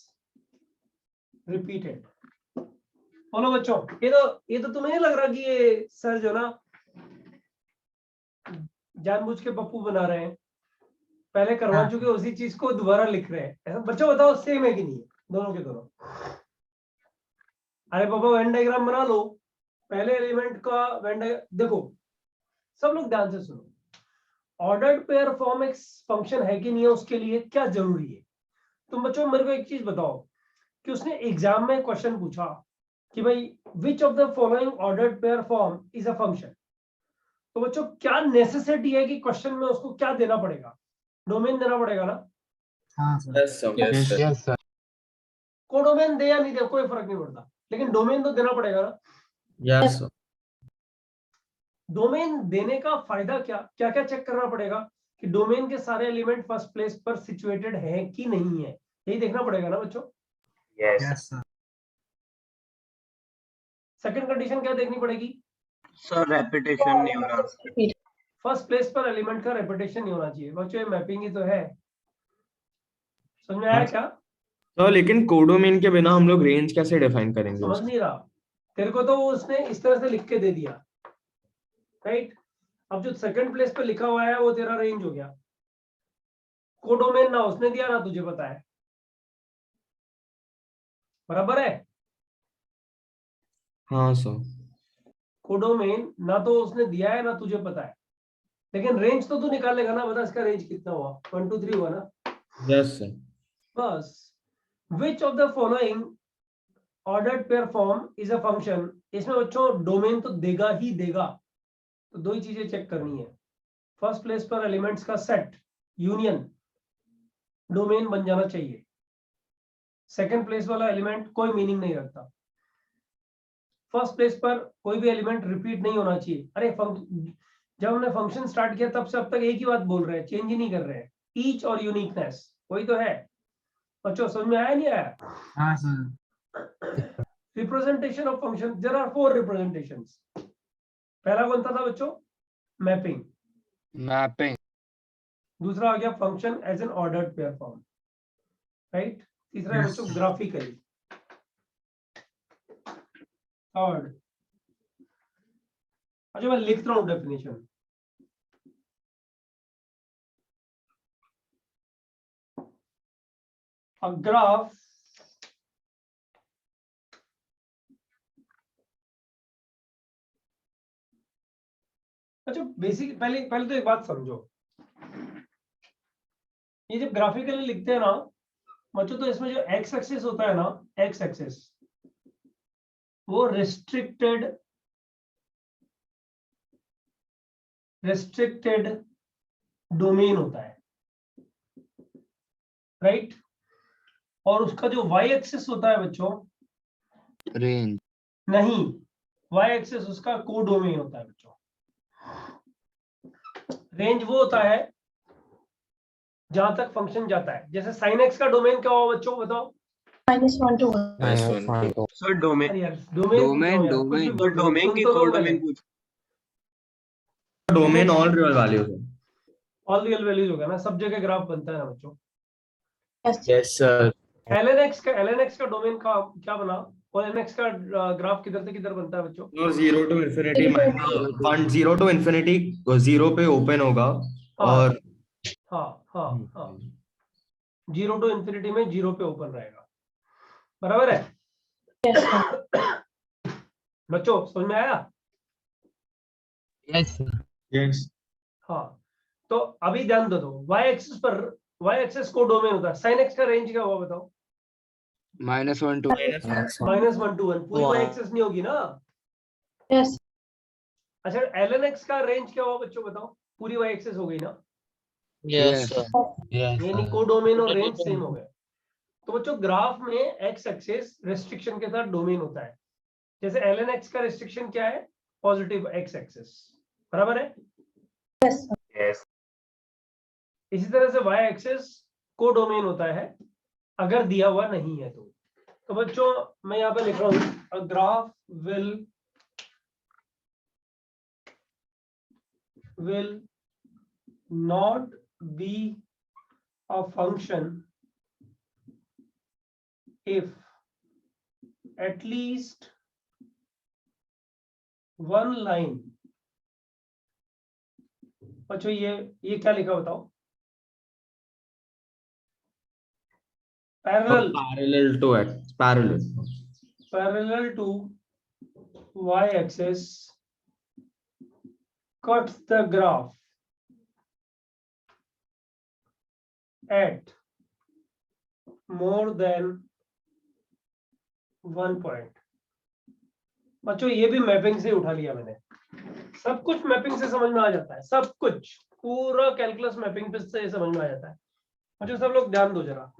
repeated. बोलो बच्चों, ये तो तुम्हें नहीं लग रहा कि ये सर जो ना जानबूझ के पप्पू बना रहे हैं, पहले करवा चुके उसी चीज को दोबारा लिख रहे हैं? ऐसा बच्चों बताओ, सेम है कि नहीं है दोनों के दोनों? अरे पापा वेन डायग्राम बना लो, पहले एलिमेंट का वेन देखो. सब लोग ध्यान से सुनो. ऑर्डर्ड पेयर फॉर्म एक फंक्शन है कि नहीं है, उसके लिए क्या जरूरी है? तुम बच्चों मेरे को एक चीज बताओ कि उसने एग्जाम में क्वेश्चन पूछा कि भाई विच of the following ordered pair form is a function. तो बच्चों क्या नेसेसिटी है कि क्वेश्चन में उसको क्या देना पड़ेगा? डोमेन देना पड़ेगा ना? हाँ sir. Yes, sir. Yes, sir. Yes sir. को डोमेन दे या नहीं दे कोई फर्क नहीं पड़ता, लेकिन डोमेन तो देना पड़ेगा ना. Yes, sir. डोमेन देने का फायदा क्या क्या क्या चेक करना पड़ेगा? कि डोमेन के सारे एलिमेंट फर्स्ट प्लेस पर सिचुएटेड है कि नहीं है, यही देखना पड़ेगा ना बच्चों. Yes. Yes sir. Second condition क्या देखनी पड़ेगी? Sir, repetition नहीं होना. फर्स्ट प्लेस पर एलिमेंट का रेपिटेशन नहीं होना चाहिए. बच्चों ये मैपिंग ही तो है. समझ में आया क्या? तो लेकिन कोडोमेन के बिना हम लोग रेंज कैसे डिफाइन करेंगे समझ उसको? नहीं रहा तेरे को? तो वो उसने इस तरह से लिख के दे दिया, राइट? अब जो सेकंड प्लेस पे लिखा हुआ है वो तेरा रेंज हो गया. कोडोमेन ना उसने दिया ना तुझे पता है. बराबर है? हाँ सर. कोडोमेन ना तो उसने दिया है ना तुझे पता है, लेकिन रेंज तो तू निकालेगा ना. बता इसका रेंज कितना हुआ? 1 2 3 हुआ ना? Yes sir. बस. Which of the following ordered pair form is a function. इसमें बच्चों डोमेन तो देगा ही देगा. तो दो ही चीजें चेक करनी है. फर्स्ट प्लेस पर एलिमेंट्स का सेट यूनियन डोमेन बन जाना चाहिए. सेकंड प्लेस वाला एलिमेंट कोई मीनिंग नहीं रखता. फर्स्ट प्लेस पर कोई भी एलिमेंट रिपीट नहीं होना चाहिए. अरे जब हमने फंक्शन स्टार्ट किया तब से अब तक एक ही बात बोल रहे हैं, चेंज ही नहीं कर रहे हैं. ईच और यूनिकनेस वही तो है. बच्चों समझ में आया नहीं आया? हाँ sir. Representation of function, there are 4 दूसरा आ गया function as an ordered pair form, right. तीसरा है बच्चों ग्राफिकली। थर्ड, अच्छा मैं लिख रहा हूं डेफिनेशन। A graph अच्छा बेसिक पहले तो एक बात समझो, ये जब ग्राफिकली लिखते हैं ना बच्चों, तो इसमें जो एक्स एक्सिस होता है ना, एक्स एक्सिस वो रिस्ट्रिक्टेड डोमेन होता है, राइट। और उसका जो वाई एक्सिस होता है बच्चों, रेंज। नहीं, वाई एक्सिस उसका कोडोमेन होता है बच्चों। रेंज वो होता है जहां तक फंक्शन जाता है। जैसे साइन एक्स का डोमेन क्या होगा बच्चों, बताओ? -1 to सर डोमेन, अरे यार डोमेन डोमेन तो डोमेन की कोडोमेन पूछ। डोमेन ऑल रियल वैल्यूज है। ऑल रियल वैल्यूज होगा ना, सब जगह ग्राफ बनता है ना बच्चों। Yes sir. lnx का डोमेन का क्या बना, और lnx का ग्राफ किधर से किधर बनता है बच्चों? 0 to infinity -1, 0 to infinity 0 पे ओपन होगा और हाँ 0 to infinity में 0 पे ओपन रहेगा, बराबर है? Yes sir. बच्चों समझ में आया? Yes sir. Yes. हाँ, तो अभी ध्यान दो, y एक्सिस पर, y एक्सिस को डोमेन होता है। sin x का रेंज क्या हुआ बताओ? -1 to -1 to 1, पूरी y एक्सिस नहीं होगी ना। Yes. अच्छा lnx का रेंज क्या हुआ बच्चों, बताओ? पूरी y एक्सिस हो गई ना, यस सर। यानी कोडोमेन और रेंज सेम हो गए। तो बच्चों ग्राफ में x एक्सिस रिस्ट्रिक्शन के साथ डोमेन होता है। जैसे lnx का रिस्ट्रिक्शन क्या है, पॉजिटिव x एक्सिस, बराबर है? Yes. इसी तरह से y एक्सिस को डोमेन होता है अगर दिया हुआ नहीं है तो बच्चों मैं यहाँ पे लिख रहा हूँ, a graph will not be a function if at least one line, बच्चों ये क्या लिखा बताओ? parallel to y axis cuts the graph at more than one point। बच्चों ये भी मैपिंग से उठा लिया मैंने, सब कुछ मैपिंग से समझ में आ जाता है, सब कुछ पूरा कैलकुलस मैपिंग से समझ में आ जाता है। बच्चों सब लोग ध्यान दो जरा,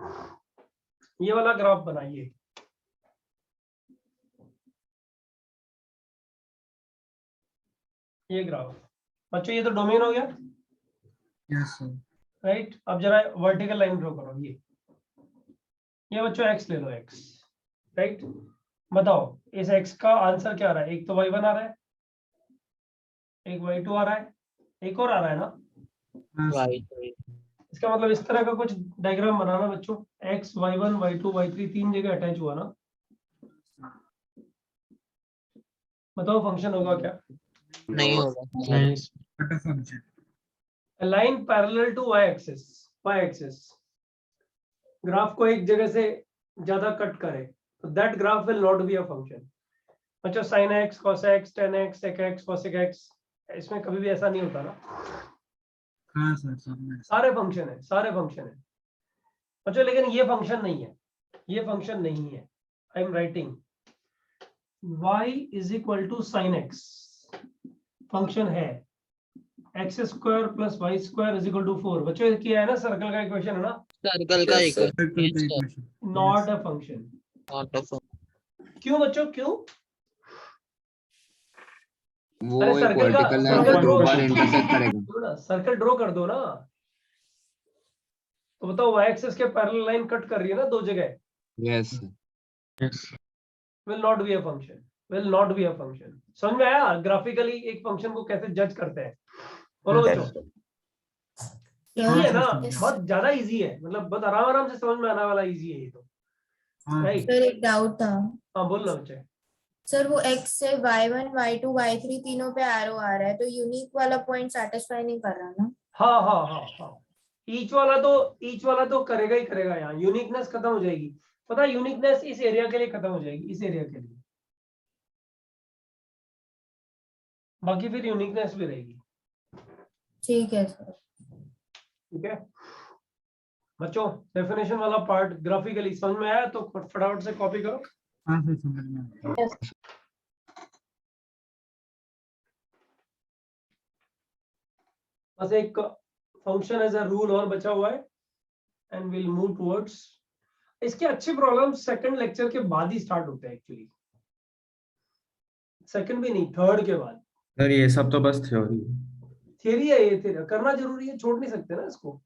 ये वाला ग्राफ बनाइए। ये ग्राफ बच्चों, ये तो डोमेन हो गया, Yes sir. राइट। अब जरा वर्टिकल लाइन ड्रॉ करो। ये बच्चों x ले लो, x, राइट। बताओ इस x का आंसर क्या आ रहा है? एक तो y1 आ रहा है, एक y2 आ रहा है, एक और आ रहा है ना। राइट। इसका मतलब इस तरह का कुछ डायग्राम बनाना बच्चों, x y1 y2 y3 तीन जगह अटैच हुआ ना। बताओ फंक्शन होगा क्या? नहीं होगा। Nice. What a function. A line parallel to y axis graph को एक जगह से ज्यादा कट करे तो that graph will not be a function. बच्चों sin x cos x tan x sec x cosec x, इसमें कभी भी ऐसा नहीं होता ना। हाँ सर, सब में सारे फंक्शन है बच्चों, लेकिन ये फंक्शन नहीं है, ये फंक्शन नहीं है। I am writing y is equal to sine x, function है x square plus y square is equal to 4। बच्चों किया है ना, सर्कल का इक्वेशन है ना, सर्कल का Yes, sir. Equation. Not a function. Not a function. क्यों बच्चों, क्यों? वो अरे एक सर्कल का वर्टिकल लाइन सर्कल को ड्रॉ दो बार इंटरसेक्ट करेगा। सर्कल ड्रॉ कर दो ना, तो बताओ y एक्सिस के पैरेलल लाइन कट कर रही है ना दो जगह, yes Yes. Will not be a function, will not be a function. समझ में आया ग्राफिकली एक फंक्शन को कैसे जज करते हैं? बोलो Yes, बच्चों। इजी है ना, समझा। बहुत ज्यादा इजी है, मतलब बहुत आराम आराम से समझ में आने वाला इजी है ये तो, हाँ राइट। सर एक डाउट था हाँ बोलना बच्चे। सर, वो x से y1 y2 y3 तीनों पे एरो आ रहा है, तो यूनिक वाला पॉइंट सेटिस्फाई नहीं कर रहा ना? हाँ हाँ हाँ हाँ, ईच वाला तो करेगा ही करेगा, यहाँ यूनिकनेस खत्म हो जाएगी। पता है यूनिकनेस इस एरिया के लिए खत्म हो जाएगी, इस एरिया के लिए, बाकी फिर यूनिकनेस भी रहेगी। ठीक है सर। ठीक है बच्चों, डेफिनेशन वाला पार्ट ग्राफिकली समझ में आया तो फटाफट से कॉपी करो। हाँ सर समझ में आ गया। Yes. बस एक फंक्शन एज अ रूल और बचा हुआ है, एंड विल मूव टुवर्ड्स। इसके अच्छे प्रॉब्लम सेकंड लेक्चर के बाद ही स्टार्ट होते हैं एक्चुअली, सेकंड भी नहीं, थर्ड के बाद। सर ये सब तो बस थ्योरी है। थियरी है ये, थियरी करना जरूरी है, छोड़ नहीं सकते ना इसको।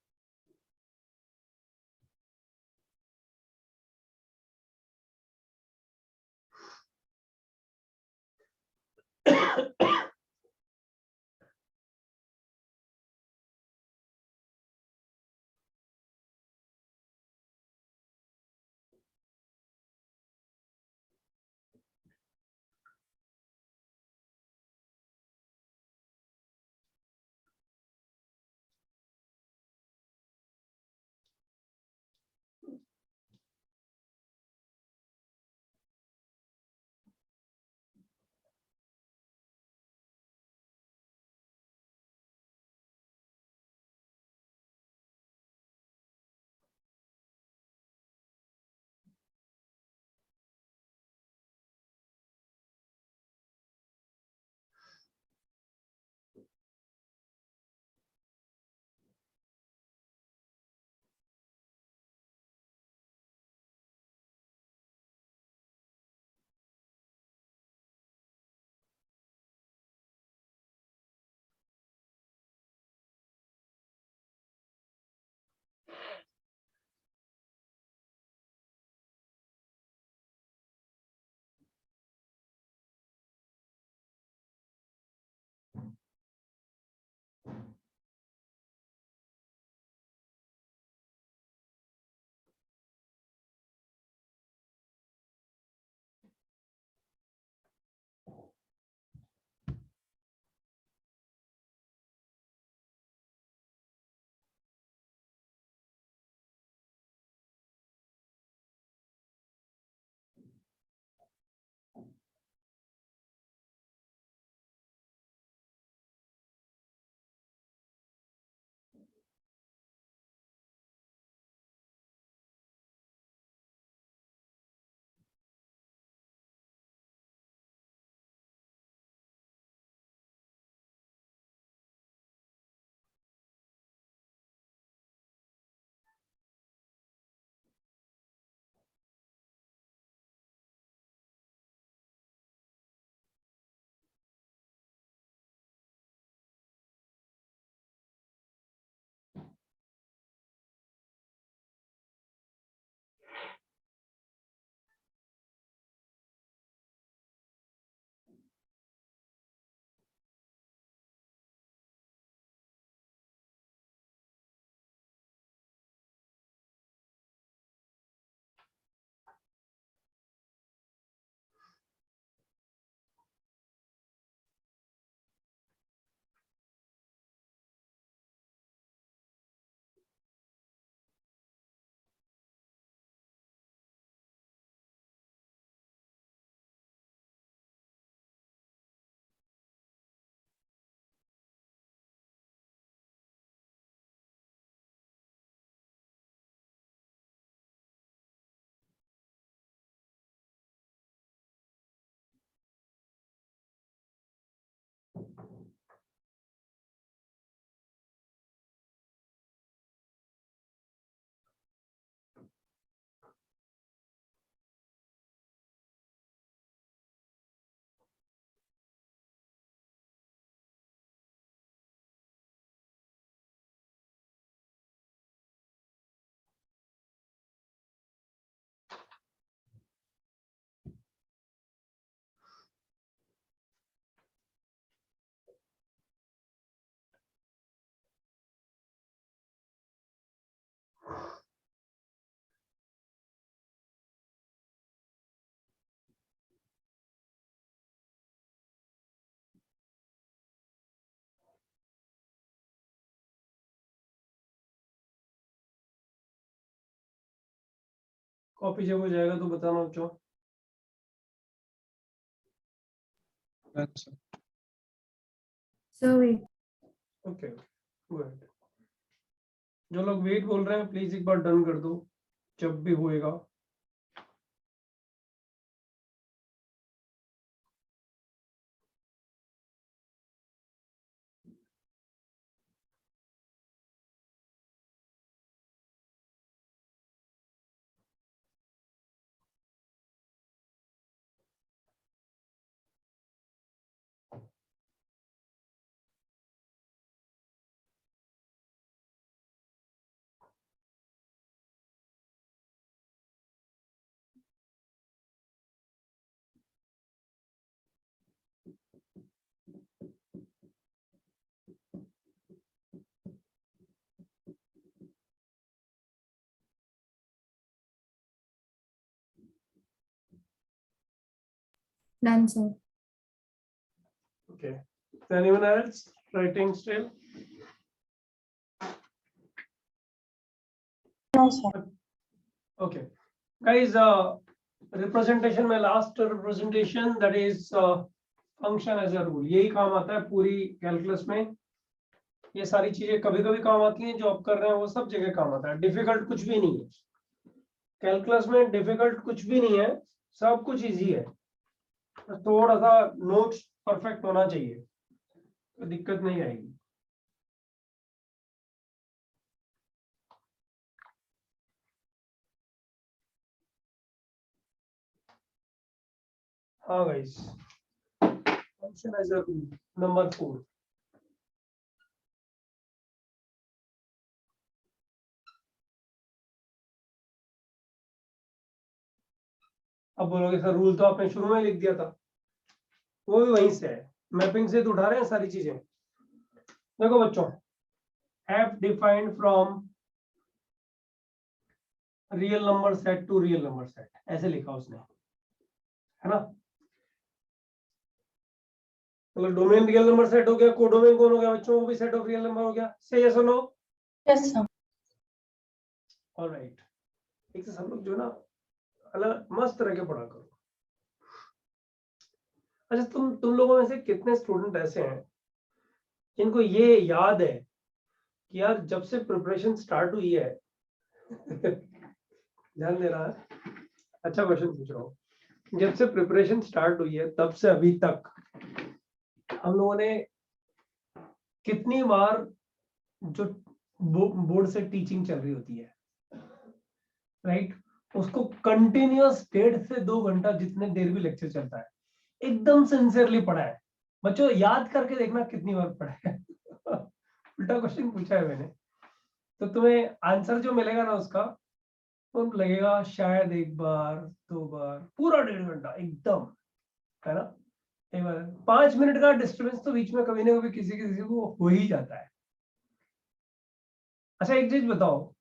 कॉपी जब हो जाएगा तो बताना बच्चों। So wait. Okay good. जो लोग वेट बोल रहे हैं प्लीज एक बार डन कर दो जब भी होएगा। Done, sir. Okay. Anyone else writing still? No, sir. Okay. Guys, representation में last representation that is function as a rule, यही काम आता है पूरी कैलकुलस में। ये सारी चीजें कभी कभी काम आती हैं, जो आप कर रहे हैं वो सब जगह काम आता है। डिफिकल्ट कुछ भी नहीं है कैलकुलस में, डिफिकल्ट कुछ भी नहीं है, सब कुछ इजी है। थोड़ा सा नोट्स परफेक्ट होना चाहिए तो दिक्कत नहीं आएगी। हाँ guys, function as a rule number 4। अब बोलोगे सर रूल तो आपने शुरू में लिख दिया था, वो भी वहीं से है, मैपिंग से तो उठा रहे हैं सारी चीजें। देखो बच्चों, f defined from real number set to real number set, ऐसे लिखा उसने, है ना। मतलब डोमेन रियल नंबर सेट हो गया, कोडोमेन कौन हो गया बच्चों, वो भी सेट ऑफ रियल नंबर हो गया। से यस और नो? Yes, sir. ऑलराइट। एक तो सब लोग जो ना अलग मस्त तरह के पढ़ा करो। अच्छा, तुम लोगों में से कितने स्टूडेंट ऐसे हैं जिनको ये याद है कि यार जब से प्रिपरेशन स्टार्ट हुई है ध्यान दे रहा है, अच्छा क्वेश्चन पूछ रहा हूँ। जब से प्रिपरेशन स्टार्ट हुई है तब से अभी तक हम लोगों ने कितनी बार जो बोर्ड से टीचिंग चल रही होती है, राइट, उसको कंटिन्यूअस 1.5 से 2 घंटा जितने देर भी लेक्चर चलता है एकदम सिंसियरली पढ़ा है। बच्चों याद करके देखना कितनी बार पढ़ा है उल्टा क्वेश्चन पूछा है मैंने, तो तुम्हें आंसर जो मिलेगा ना उसका तो लगेगा शायद 1 बार 2 बार, पूरा 1.5 घंटा एकदम, है ना। 5 मिनट का डिस्टर्बेंस तो बीच में कभी ना कभी किसी को हो ही जाता है। अच्छा एक चीज बताओ,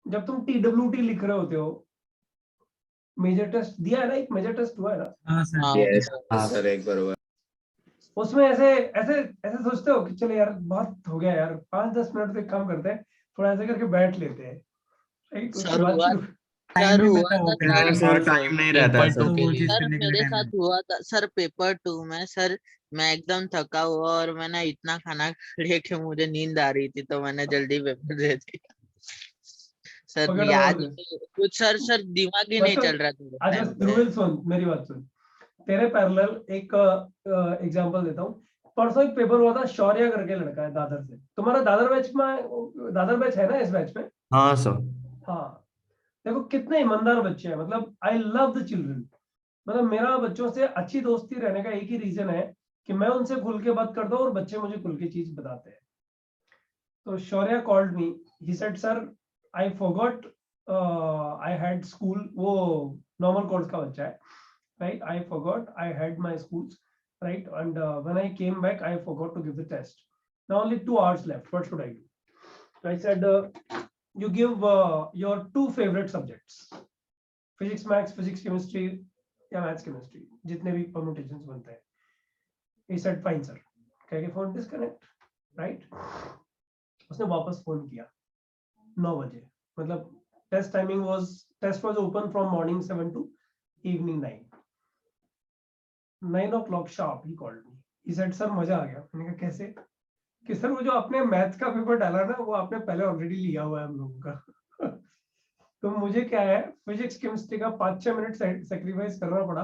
जब तुम TWT लिख रहे होते हो, मेजर टेस्ट दिया है ना, एक मेजर टेस्ट हुआ है ना, हाँ सर। हाँ यस हाँ सर, एक बरोबर। उसमें ऐसे ऐसे ऐसे सोचते हो कि चलो यार बहुत हो गया यार, 5-10 मिनट से कम करते हैं, थोड़ा ऐसे करके बैठ लेते हैं, राइट, उसके सर बाद हुआ शुरू। टाइम भी हुआ मिलता है वो था करने सर सर टाइम नहीं रहता है पेपर सर। तो 2 के वो लिए। चीज सर करने के लिए मेरे टाइम साथ नहीं। हुआ था सर पेपर 2 में। सर मैं एकदम थका हुआ और मैंने इतना खाना खाया कि मुझे नींद आ रही थी, तो मैंने जल्दी पेपर दे दिया। सर Forget याद about ही this. नहीं कुछ, सर दिमाग ही नहीं बच्चों, चल रहा था उस अच्छा टाइम पे। ध्रुविल सुन, मेरी बात सुन, तेरे पैरेलल एक एग्जांपल देता हूँ। परसों एक पेपर हुआ था, शौर्य करके लड़का है दादर से, तुम्हारा दादर बैच में, दादर बैच है ना इस बैच में? हाँ सर। हाँ, देखो कितने ईमानदार बच्चे हैं, मतलब आई लव द चिल्ड्रन। मतलब मेरा बच्चों से अच्छी दोस्ती रहने का एक ही रीजन है कि मैं उनसे खुल के बात करता हूँ और बच्चे मुझे खुल के चीज बताते हैं। तो Shaurya called me, he said sir I forgot I had school, वो नॉर्मल कोर्स का बच्चा है, right, I forgot I had my schools, right, and when I came back I forgot to give the test, now only 2 hours left, what should I do? So I said you give your 2 favorite subjects, physics maths, physics chemistry या maths chemistry, जितने भी permutations बनते हैं। He said fine sir, कह के phone disconnect, right. उसने वापस phone किया 9 बजे, मतलब Test was open from morning 7 to evening 9. 9 o'clock sharp he called me. He said sir मजा आ गया. मैंने कहा कैसे? कि सर वो जो आपने मैथ्स का पेपर डाला ना वो आपने पहले ऑलरेडी लिया हुआ है हम लोगों का. तो मुझे क्या है फिजिक्स केमिस्ट्री का 5-6 मिनट सेक्रीफाइस करना पड़ा.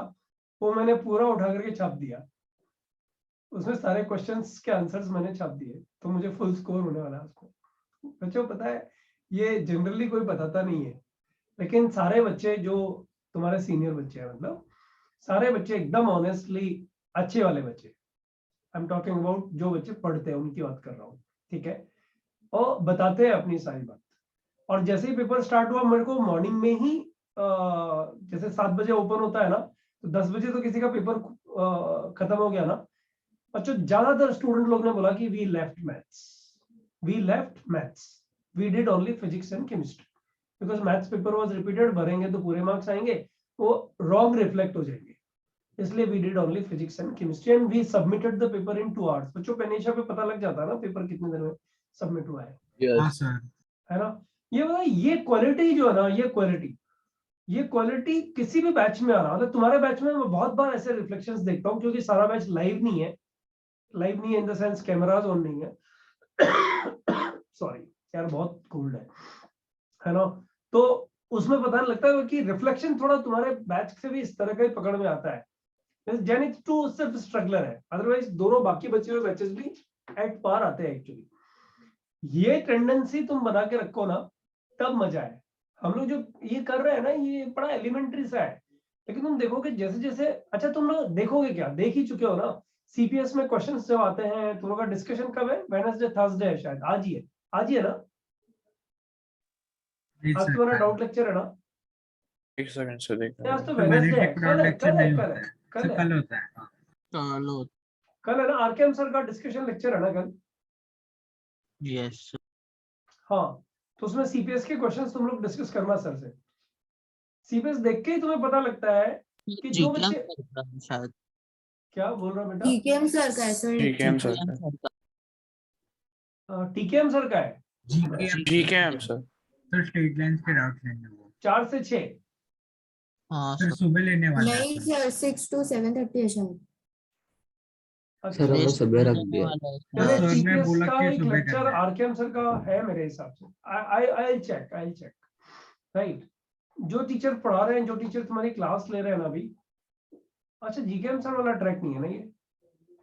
वो मैंने पूरा उठा करके छाप दिया. उसमें सारे क्वेश्चंस के आंसर्स मैंने छाप दिए. तो मुझे फुल स्कोर होने वाला है उसको. बच्चों पता है ये जनरली कोई बताता नहीं है, लेकिन सारे बच्चे जो तुम्हारे सीनियर बच्चे हैं, मतलब सारे बच्चे एकदम ऑनेस्टली अच्छे वाले बच्चे, आई एम टॉकिंग अबाउट जो बच्चे पढ़ते हैं उनकी बात कर रहा हूँ, ठीक है, और बताते हैं अपनी सारी बात. और जैसे ही पेपर स्टार्ट हुआ मेरे को मॉर्निंग में ही जैसे 7 बजे ओपन होता है ना, तो 10 बजे तो किसी का पेपर खत्म हो गया ना. अच्छा, ज्यादातर स्टूडेंट लोग ने बोला कि we left maths, we did only physics and chemistry, because maths paper was repeated. भरेंगे तो पूरे मार्क्स आएंगे, वो रॉन्ग रिफ्लेक्ट हो जाएंगे, इसलिए we did only physics and chemistry and we submitted the paper in 2 hours. बच्चों पेनेशा पे पता लग जाता है ना पेपर कितने देर में सबमिट हुआ है. हाँ सर. है ना. ये बता, ये क्वालिटी जो है ना, ये क्वालिटी किसी भी बैच में आ रहा, मतलब तुम्हारे बैच में मैं बहुत बार ऐसे रिफ्लेक्शंस देखता हूँ, क्योंकि सारा बैच लाइव नहीं है in the sense cameras on नहीं है. सॉरी यार, बहुत कोल्ड है ना. तो उसमें पता नहीं लगता है कि रिफ्लेक्शन थोड़ा तुम्हारे बैच से भी इस तरह का ही पकड़ में आता है. जेनिथ 2 सिर्फ स्ट्रगलर है, अदरवाइज दोनों बाकी बचे हुए बैचेस भी एट पार आते हैं एक्चुअली. ये टेंडेंसी तुम बना के रखो ना, तब मजा है. हम लोग जो ये कर रहे हैं ना, ये बड़ा एलिमेंट्री सा है, लेकिन तुम देखोगे जैसे जैसे, अच्छा तुम लोग देखोगे क्या, देख ही चुके हो ना, सीपीएस में क्वेश्चंस जब आते हैं तुम लोग का डिस्कशन कब है? वेडनेसडे थर्सडे है शायद, आज ही है ना. आज तुम्हारा डाउट लेक्चर है ना? एक सेकंड से देखो. आज तो वेडनेसडे है, कल है. कल होता है. चलो. कल है ना, आरकेएम सर का डिस्कशन लेक्चर है ना कल? यस. हाँ, तो उसमें सीपीएस के क्वेश्चंस तुम लोग डिस्कस करना सर से. सीपीएस देख के ही तुम्हें पता लगता है कि जो बच्चे, शायद क्या बोल रहा बेटा? टीकेएम सर का है सर. जीकेएम सर. टीकेएम सर का है. जीकेएम सर. सर स्ट्रेट लाइंस के डाउट लेंगे वो. 4 से 6. हाँ सर सुबह लेने वाला है. नहीं सर 6 to 7:30 है शायद. सर हमने सुबह रख दिया. सर ने सीपीएस बोला का कि एक सुबह लेक्चर करना है. आरकेएम सर का है मेरे हिसाब से. I check right. जो टीचर पढ़ा रहे हैं, जो टीचर तुम्हारी क्लास ले रहे हैं ना अभी, अच्छा जीकेएम सर वाला ट्रैक नहीं है ना ये?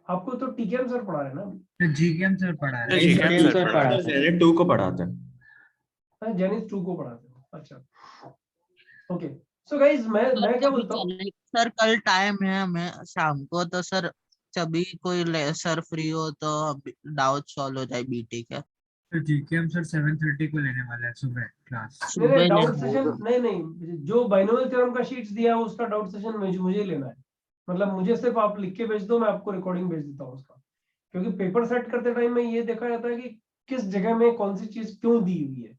आपको तो टीकेएम सर पढ़ा रहे हैं ना अभी? तो जीकेएम सर पढ़ा रहे हैं. जीकेएम सर पढ़ाते हैं. जेनिथ 2 को पढ़ाते हैं. जेनिथ 2 को पढ़ाते हो. अच्छा ओके. सो गाइस मैं क्या बोलता हूँ सर, कल टाइम है, मैं शाम को, तो सर सभी कोई सर फ्री हो तो डाउट सॉल्व हो जाए बीटी का. तो जीकेएम सर 7:30 को लेने वाला है सुबह क्लास. नहीं डाउट सेशन नहीं, जो बाइनोमियल थ्योरम का शीट्स दिया है उसका डाउट सेशन मुझे लेना है. मतलब मुझे सिर्फ आप लिख के भेज दो, मैं आपको रिकॉर्डिंग भेज देता हूँ उसका, क्योंकि पेपर सेट करते टाइम में ये देखा जाता है कि किस जगह में कौन सी चीज क्यों दी हुई है.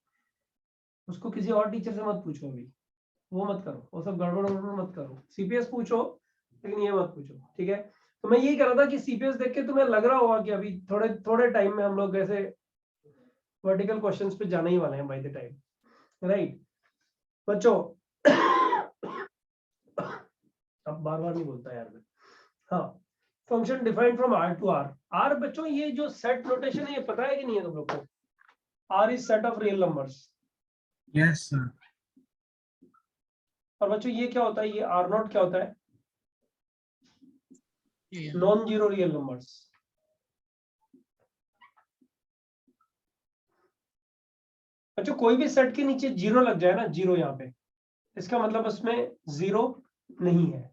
उसको किसी और टीचर से मत पूछो अभी, वो मत करो, वो सब गड़बड़ मत करो. सीपीएस पूछो लेकिन ये मत पूछो, ठीक है. तो मैं यही कह रहा था कि सीपीएस देख के तुम्हें लग रहा होगा कि अभी थोड़े टाइम में हम लोग ऐसे वर्टिकल क्वेश्चंस पे जाने ही वाले हैं बाय द टाइम, राइट बच्चों. अब बार नहीं बोलता यार मैं. हाँ, function defined from R to R. R बच्चों ये जो सेट नोटेशन है ये पता है कि नहीं है तुम लोग को? R is set of real numbers. Yes sir. और बच्चों ये क्या होता है? ये R नॉट क्या होता है? Non zero real numbers. बच्चों कोई भी सेट के नीचे जीरो लग जाए ना, जीरो यहाँ पे, इसका मतलब उसमें जीरो नहीं है.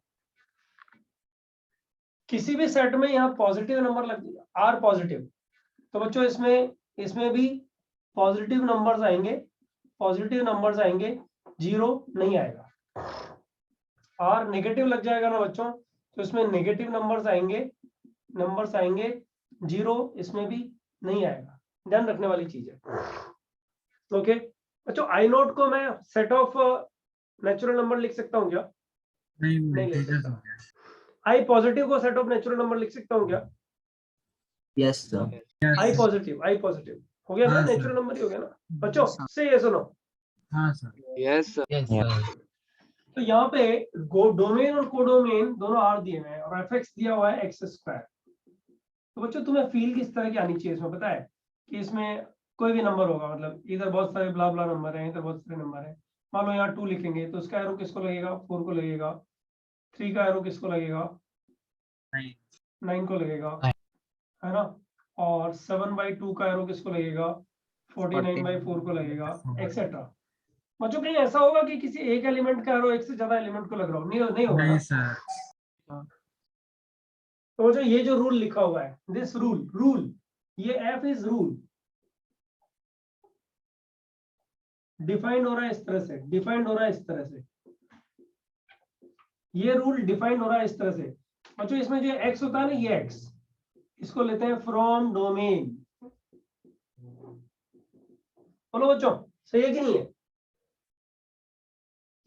किसी भी सेट में यहाँ पॉजिटिव नंबर लग जाए, R पॉजिटिव, तो बच्चों इसमें भी पॉजिटिव नंबर्स आएंगे, जीरो नहीं आएगा. R नेगेटिव लग जाएगा ना बच्चों, तो इसमें नेगेटिव नंबर्स आएंगे, जीरो इसमें भी नहीं आएगा. ध्यान रखने वाली चीज है. ओके बच्चों, आई नोट को मैं सेट ऑफ नेचुरल नंबर लिख सकता हूँ क्या? नहीं लिख सकता. आई पॉजिटिव को सेट ऑफ नेचुरल नंबर लिख सकता हूँ क्या? Yes sir. आई पॉजिटिव हो गया ना, नेचुरल नंबर ही हो गया ना बच्चों. से ये सुनो, हाँ सर। Yes, sir. तो यहाँ पे डोमेन और कोडोमेन दोनों आर दिए हुए हैं और एफ एक्स दिया हुआ है एक्स स्क्वायर। तो बच्चों तुम्हें फील किस तरह की आनी चाहिए इसमें पता है कि इसमें कोई भी नंबर होगा, मतलब इधर बहुत सारे ब्ला ब्ला नंबर हैं, इधर बहुत सारे नंबर हैं। मान लो यहाँ 2 लिखेंगे तो उसका एरो किसको लगेगा, 4 को लगेगा। 3 का एरो किसको लगेगा, 9 को लगेगा, है ना। और 7/2 का एरो किसको लगेगा, 49/4 को लगेगा, एक्सेट्रा। बच्चों कहीं ऐसा होगा कि किसी एक एलिमेंट का एरो एक से ज्यादा एलिमेंट को लग रहा हो, नहीं होगा नहीं ना? सर। तो बच्चों ये जो रूल लिखा हुआ है, दिस रूल ये एफ इज रूल डिफाइंड हो रहा है इस तरह से, डिफाइंड हो रहा है इस तरह से, ये रूल डिफाइंड हो रहा है इस तरह से। बच्चों इसमें जो एक्स होता है ना, ये एक्स इसको लेते हैं फ्रॉम डोमेन। बोलो बच्चों सही है कि नहीं है?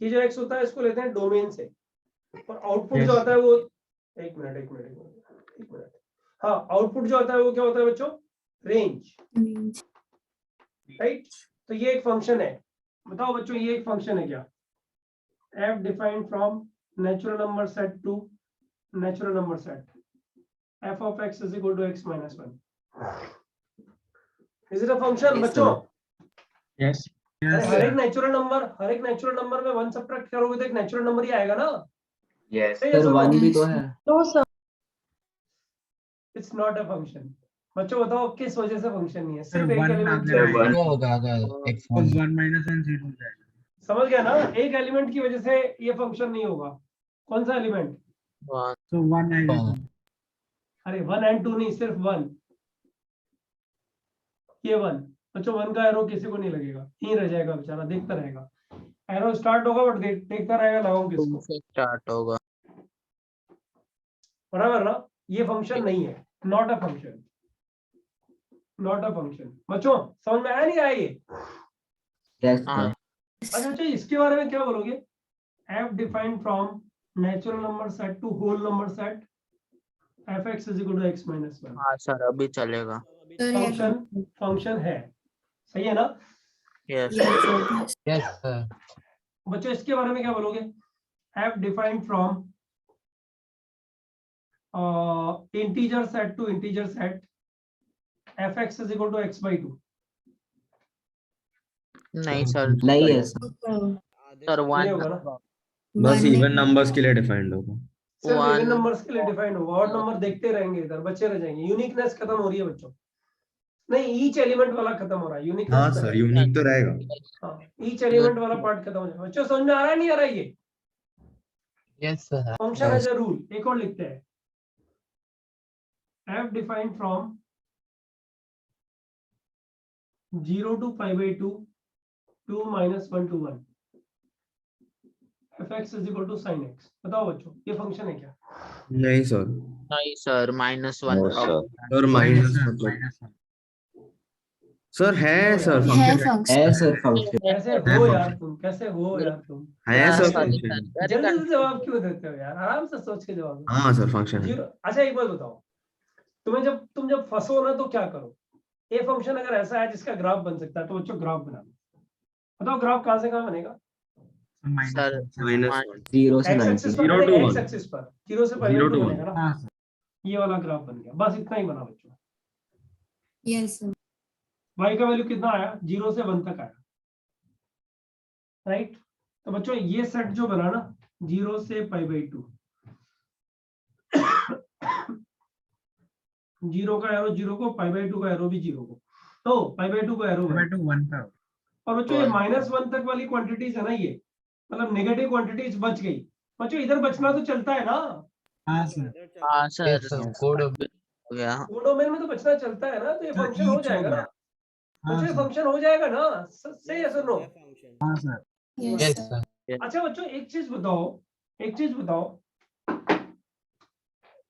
ये जो एक्स होता है इसको लेते हैं डोमेन से, और आउटपुट जो आता है वो एक मिनट हाँ, आउटपुट जो आता है वो क्या होता है बच्चों, रेंज, राइट। तो ये एक फंक्शन है, बताओ बच्चों ये एक फंक्शन है क्या? f defined from natural number set to natural number set, f of x is equal to x minus 1. Is it a function बच्चों? Yes. अरे हर एक नेचुरल नंबर में 1 सब्ट्रैक्ट करोगे तो एक नेचुरल नंबर ही आएगा ना? यस सही है सर, सुनो। 1 भी तो है। No, sir. It's not a function. बच्चों बताओ किस वजह से फंक्शन नहीं है? सर सिर्फ एक 1 एलिमेंट की आगे वजह से। आएगा। होगा अगर एक तो 1 माइनस 1 0 हो जाएगा। समझ गया ना? एक एलिमेंट की वजह से ये फंक्शन नहीं होगा। कौन सा एलिमेंट? तो 1 आएगा सर। अरे 1 and 2 नहीं, सिर्फ 1। ये 1 बच्चों, 1 का एरो किसी को नहीं लगेगा, यहीं रह जाएगा बेचारा, देखता रहेगा। एरो स्टार्ट होगा बट देखता रहेगा लगाऊं किसको। से स्टार्ट होगा। बराबर ना? ये फंक्शन नहीं है, not a function, not a function. बच्चों समझ में आया नहीं आया ये? यस हाँ अच्छा अच्छा, इसके बारे में क्या बोलोगे? f defined from natural number set to whole number set, f(x = x - 1). हाँ सर अभी चलेगा। फंक्शन है, सही है ना? यस यस सर बच्चों इसके बारे में क्या बोलोगे? f defined from integer set to integer set, f(x = x/2). नहीं सर। नहीं है सर, सर नहीं 1 होगा ना? बस इवन नंबर्स के लिए डिफाइंड होगा। सिर्फ One- इवन नंबर्स के लिए डिफाइंड होगा, और नंबर देखते रहेंगे इधर, बच्चे रह जाएंगे। यूनिकनेस खत्म हो रही है बच्चों। नहीं, ईच एलिमेंट वाला खत्म हो रहा है, हाँ यूनिकनेस तो सर, है। यूनिक तो रहेगा। हाँ, ईच एलिमेंट वाला पार्ट खत्म हो जाएगा। बच्चों समझ में आ रहा है नहीं आ रहा है? ये yes sir function as a rule. एक और लिखते हैं, f डिफाइंड फ्रॉम 0 to π/2 2 - 1 to 1, f(x = sin x). बताओ बच्चों ये फंक्शन है क्या? नहीं सर, नहीं sir -1 No, sir. Sir minus sir मतलब -1। सर है सर, है फंक्शन फंक्शन। है सर, फंक्शन कैसे है, हो यार फंक्शन तुम, कैसे हो यार तुम? है हाँ सर, सॉरी फंक्शन सर जल्दी से जवाब क्यों देते हो यार? आराम से सोच के जवाब दो। हाँ सर, फंक्शन है। जीरो। अच्छा एक बात बताओ, तुम जब फंसो ना तो क्या करो? ये फंक्शन अगर ऐसा है जिसका ग्राफ बन सकता है तो बच्चों ग्राफ बना लो। बताओ ग्राफ कहां से कहां बनेगा? सर -1 0 से एक्स एक्सिस 90 पर, 0 to एक्स 1 एक्सिस पर 0 से 0 π/2 to 1 बनेगा ना? हाँ सर। ये वाला ग्राफ बन गया, बस इतना ही बना बच्चों। यस y का वैल्यू कितना आया? 0 से 1 तक आया, राइट। तो बच्चों ये सेट जो बना ना 0 से π/2, 0 का एरो 0 को, π/2 का एरो भी 0 को, तो π/2 को एरो बना। 1 का और बच्चों ये One. -1 तक वाली क्वांटिटीज है ना, ये मतलब नेगेटिव क्वांटिटीज बच गई। बच्चों इधर बचना तो चलता है ना? हाँ सर। हाँ सर यस सर कोड हो गया। वो डोमेन में तो बचना चलता है ना, तो ये सर फंक्शन हो ईच जाएगा ना? होगा। हाँ बच्चों ये सर। फंक्शन हो जाएगा ना? सही है सुनो। हाँ सर। यस सर अच्छा बच्चों एक चीज बताओ,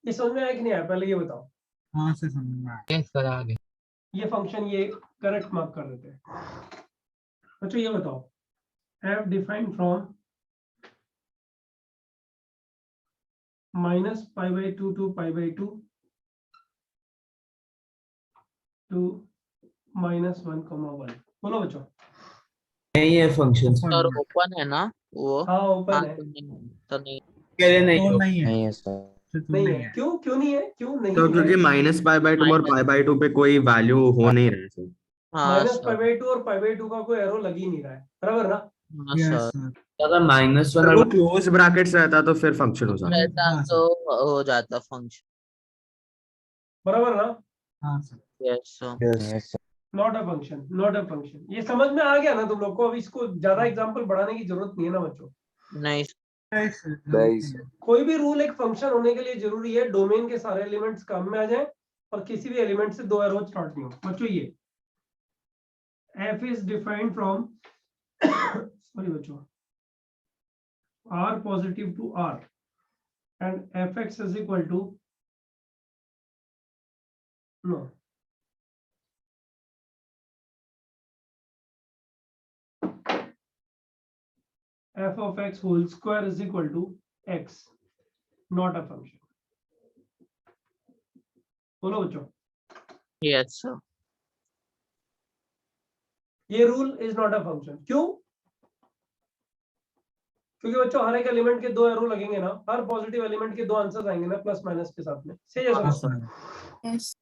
ये समझ में आया कि नहीं आया? पहले ये बताओ, हाँ सर समझ में आया। यस सर आगे ये फंक्शन ये करेक्ट मार्क कर देते हैं। बच्चों ये बताओ, f defined from -π/2 to π/2 to -1, 1। बोलो बच्चों। नहीं है फंक्शन Open और है। ओपन है ना वो? हाँ ओपन हाँ है। तो नहीं के लिए नहीं तो नहीं है, नहीं है सर तो नहीं नहीं है, है। क्यों नहीं है, क्यों नहीं तो है? क्योंकि -π/2 और माइनस π/2 पे कोई वैल्यू हो नहीं रहा है सर। हाँ minus sir pi by two और पाई बाई टू का कोई एरो लग ही नहीं रहा है, बराबर ना? हाँ यस सर सर। अगर -1 अगर और वो क्लोज ब्रैकेट्स रहता तो फिर फंक्शन हो जाता। रहता हाँ तो सर। हो जाता फंक्शन। बराबर ना? हाँ sir. Yes sir. Yes not a function, not a function. ये समझ में आ गया ना तुम लोग को? अब इसको ज्यादा हाँ। एग्जांपल बढ़ाने की जरूरत नहीं है ना बच्चों। नहीं नहीं सर, जरूरत नहीं नहीं सर। है। कोई भी रूल एक फंक्शन होने के लिए जरूरी है डोमेन के सारे एलिमेंट्स काम में आ जाए और किसी भी एलिमेंट से 2 एरो स्टार्ट नहीं हो। बच्चों ये f is defined from sorry बच्चों, r positive to r and fx is equal to no f of x whole square is equal to x, not a function। बोलो बच्चों, यस सर। ये rule is not a function. क्यों? क्योंकि बच्चों हर एक element के 2 arrow लगेंगे ना, हर पॉजिटिव एलिमेंट के 2 आंसर्स आएंगे ना प्लस माइनस के साथ में। सही है हाँ sir? Sir. Yes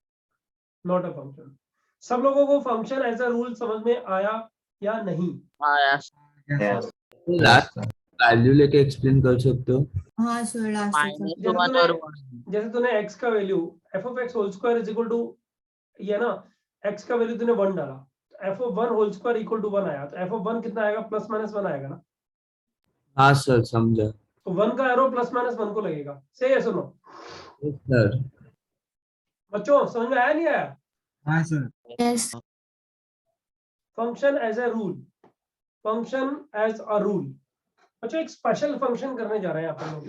not a function. सब लोगों को फंक्शन एज अ रूल समझ में आया या नहीं? हाँ yes yes sir. Last value लेके एक्सप्लेन कर सकते हो? हाँ सर लास्ट माइनस जैसे 1 तूने और 1 जैसे तूने x का value f of x whole square is equal to, ये ना x का वैल्यू तूने 1 डाला तो f of 1 whole square equal to 1 आया, तो f of 1 कितना आएगा? प्लस माइनस 1 आएगा ना। हाँ सर समझा। तो 1 का एरो प्लस माइनस 1 को लगेगा। सही है? सुनो सर बच्चों, समझ में आया नहीं आया? हाँ sir. Yes function as a rule, function as a rule. बच्चों एक स्पेशल फंक्शन करने जा रहे हैं अपन लोग।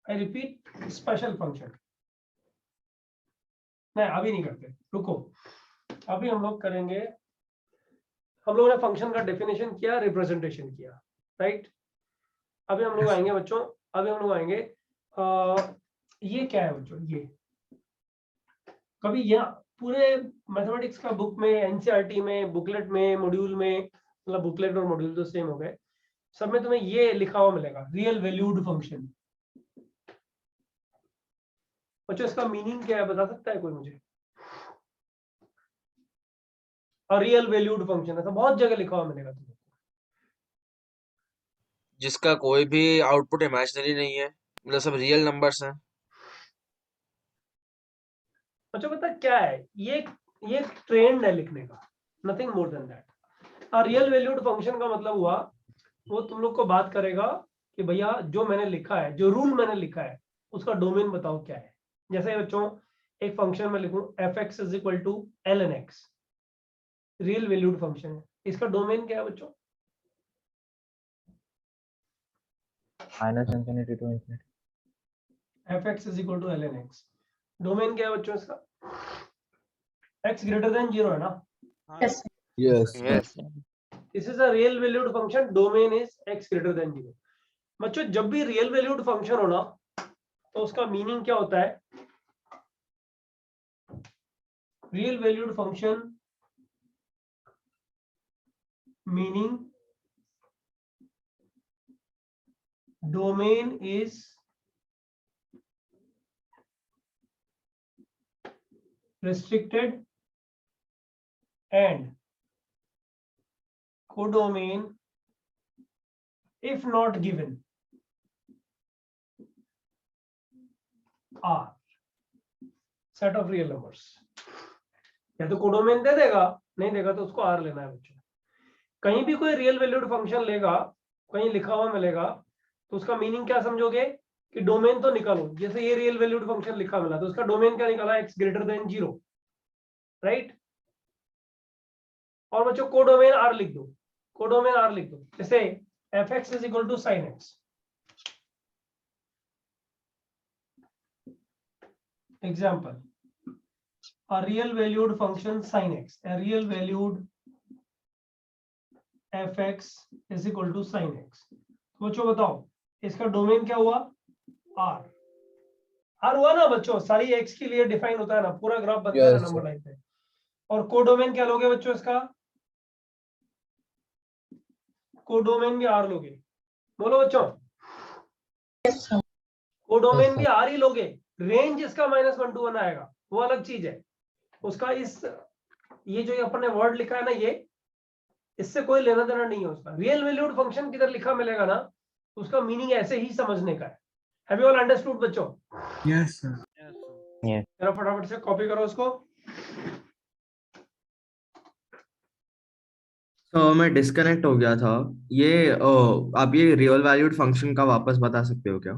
I repeat, special function. नहीं अभी नहीं करते, रुको। अभी हम लोग करेंगे, हम लोगों ने फंक्शन का डेफिनेशन किया, रिप्रेजेंटेशन किया, राइट? अभी हम लोग आएंगे बच्चों, अभी हम लोग आएंगे ये क्या है बच्चों? ये कभी यहाँ पूरे मैथमेटिक्स का बुक में, एनसीईआरटी में, बुकलेट में, मॉड्यूल में, मतलब बुकलेट और मॉड्यूल तो सेम हो गए, सब में तुम्हें ये लिखा हुआ मिलेगा, रियल वैल्यूड फंक्शन। बच्चों इसका मीनिंग क्या है बता सकता है कोई मुझे? और रियल वैल्यूड फंक्शन ऐसा बहुत जगह लिखा हुआ मिलेगा तुम्हें। जिसका कोई भी आउटपुट इमेजिनरी नहीं है, मतलब सब रियल नंबर्स हैं। बच्चों पता क्या है, ये ट्रेंड है लिखने का, नथिंग मोर देन दैट। और रियल वैल्यूड फंक्शन का मतलब हुआ, वो तुम लोग को बात करेगा कि भैया जो मैंने लिखा है, जो रूल मैंने लिखा है, उसका डोमेन बताओ क्या है। जैसे बच्चों एक फंक्शन में लिखूं f(x) is equal to ln(x), real valued function है, इसका डोमेन क्या है बच्चों? -∞ to ∞. f(x) is equal to ln(x), domain क्या है बच्चों इसका? x ग्रेटर देन 0 है ना? Yes. Yes. Yes this is a real valued function, domain is x greater than 0। बच्चों जब भी रियल वैल्यूड फंक्शन हो ना, तो उसका मीनिंग क्या होता है? Real valued function meaning domain is restricted and codomain if not given are set of real numbers। या तो कोडोमेन दे देगा, नहीं देगा तो उसको आर लेना है बच्चों। कहीं भी कोई रियल वैल्यूड फंक्शन लेगा, कहीं लिखा हुआ मिलेगा, तो उसका मीनिंग क्या समझोगे कि डोमेन तो निकालो। जैसे ये रियल वैल्यूड फंक्शन लिखा मिला, तो उसका डोमेन क्या निकाला? x greater than 0, right? और बच्चों कोडोमेन आर लिख दो, कोडोमेन आर लिख दो। जैसे f(x) is equal to sin x। Example, a real valued function sin x, a real valued f(x) is equal to sin x। बच्चों बताओ इसका डोमेन क्या हुआ? r। r हुआ ना बच्चों? सारी x के लिए डिफाइन होता है ना, पूरा ग्राफ बनता है ना नंबर लाइन पे। और कोडोमेन क्या लोगे बच्चों इसका? कोडोमेन भी आर लोगे? बोलो बच्चों, Yes, sir. कोडोमेन भी आर ही लोगे, रेंज इसका -1 to 1 आएगा, वो अलग चीज है। उसका इस ये जो अपन ने वर्ड लिखा है ना, ये इससे कोई लेना देना नहीं है उसका। रियल वैल्यूड फंक्शन किधर लिखा मिलेगा ना, उसका मीनिंग ऐसे ही समझने का है। हैव यू ऑल अंडरस्टूड बच्चों? Yes, sir. जरा फटाफट से कॉपी करो उसको। तो मैं डिस्कनेक्ट हो गया था। ये आप ये रियल वैल्यूड फंक्शन का वापस बता सकते हो क्या?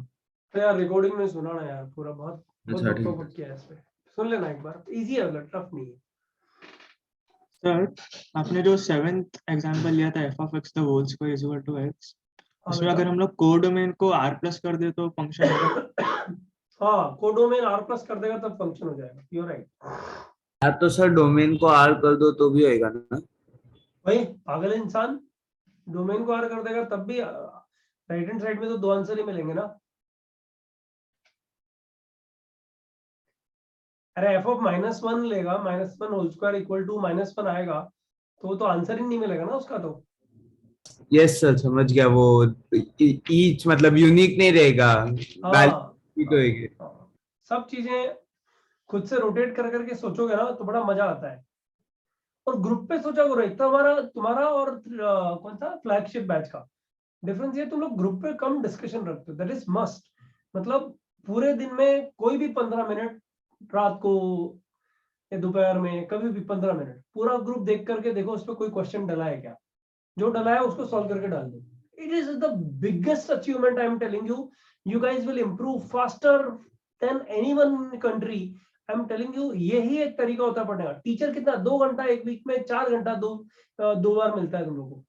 तो यार रिकॉर्डिंग में सुना ना यार, पूरा बहुत अच्छा, ठीक है। बकबक किया है इस पे, सुन लेना एक बार, इजी है, मतलब टफ नहीं है। सर आपने जो 7th एग्जांपल लिया था f of x the whole square is equal to x, उसमें अगर हम लोग कोडोमेन को r प्लस कर दे तो फंक्शन होगा? हाँ, कोडोमेन r प्लस कर देगा तब फंक्शन हो जाएगा, यू राइट। यार तो सर डोमेन को r कर दो तो भी होएगा ना? भाई पागल इंसान, डोमेन को r कर देगा तब भी राइट हैंड साइड में तो 2 आंसर ही मिलेंगे ना। अरे f ऑफ -1 लेगा, -1 होल स्क्वायर इक्वल टू -1 आएगा, तो आंसर ही नहीं मिलेगा ना उसका। तो यस सर, समझ गया। वो ईच मतलब यूनिक नहीं रहेगा, वैल्यू तो होगी। सब चीजें खुद से रोटेट कर करके सोचोगे ना तो बड़ा मजा आता है। और ग्रुप पे सोचा करो, एक तो तुम्हारा और कौन सा फ्लैगशिप बैच का डिफरेंस ये, तुम लोग ग्रुप पे कम डिस्कशन रखते हो, दैट इज मस्ट। मतलब पूरे दिन में कोई भी 15 मिनट, रात को या दोपहर में कभी भी 15 मिनट पूरा ग्रुप देख करके देखो उस पर कोई क्वेश्चन डला है क्या, जो डला है उसको सॉल्व करके डाल दो। It is the biggest achievement, I am telling you. You guys will improve faster than anyone in country, I am telling you. यही एक तरीका होता है पढ़ने का। टीचर कितना 2 घंटा एक वीक में, 4 घंटा दो बार मिलता है तुम लोगों को,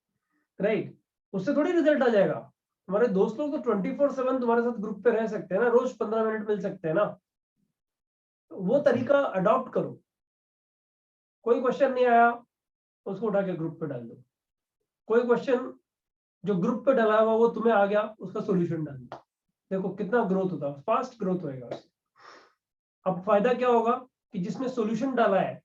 राइट? उससे थोड़ी रिजल्ट आ जाएगा। तुम्हारे दोस्त लोग तो 24/7 तुम्हारे साथ ग्रुप पे रह सकते हैं ना, रोज 15 मिनट मिल सकते हैं ना। वो तरीका अडॉप्ट करो। कोई क्वेश्चन नहीं आया उसको उठा के ग्रुप पे डाल दो, कोई क्वेश्चन जो ग्रुप पे डाला हुआ वो तुम्हें आ गया उसका सॉल्यूशन डाल दो। देखो कितना ग्रोथ होता है, फास्ट ग्रोथ होएगा उससे। अब फायदा क्या होगा कि जिसने सॉल्यूशन डाला है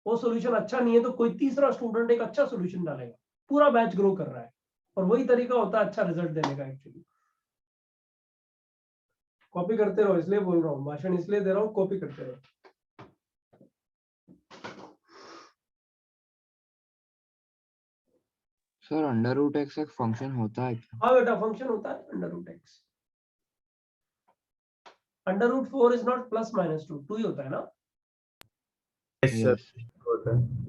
वो सॉल्यूशन अच्छा नहीं है तो कोई तीसरा स्टूडेंट एक अच्छा सॉल्यूशन डालेगा, पूरा बैच ग्रो कर रहा है। और वही तरीका होता है अच्छा रिजल्ट देने का एक्चुअली। कॉपी करते रहो, इसलिए बोल रहा हूँ, भाषण इसलिए दे रहा हूँ, कॉपी करते रहो। सर अंडर रूट एक्स एक फंक्शन होता है क्या? हाँ बेटा, फंक्शन होता है under root x. Under root 4 is not plus minus 2 ही होता है ना? यस सर, होता है।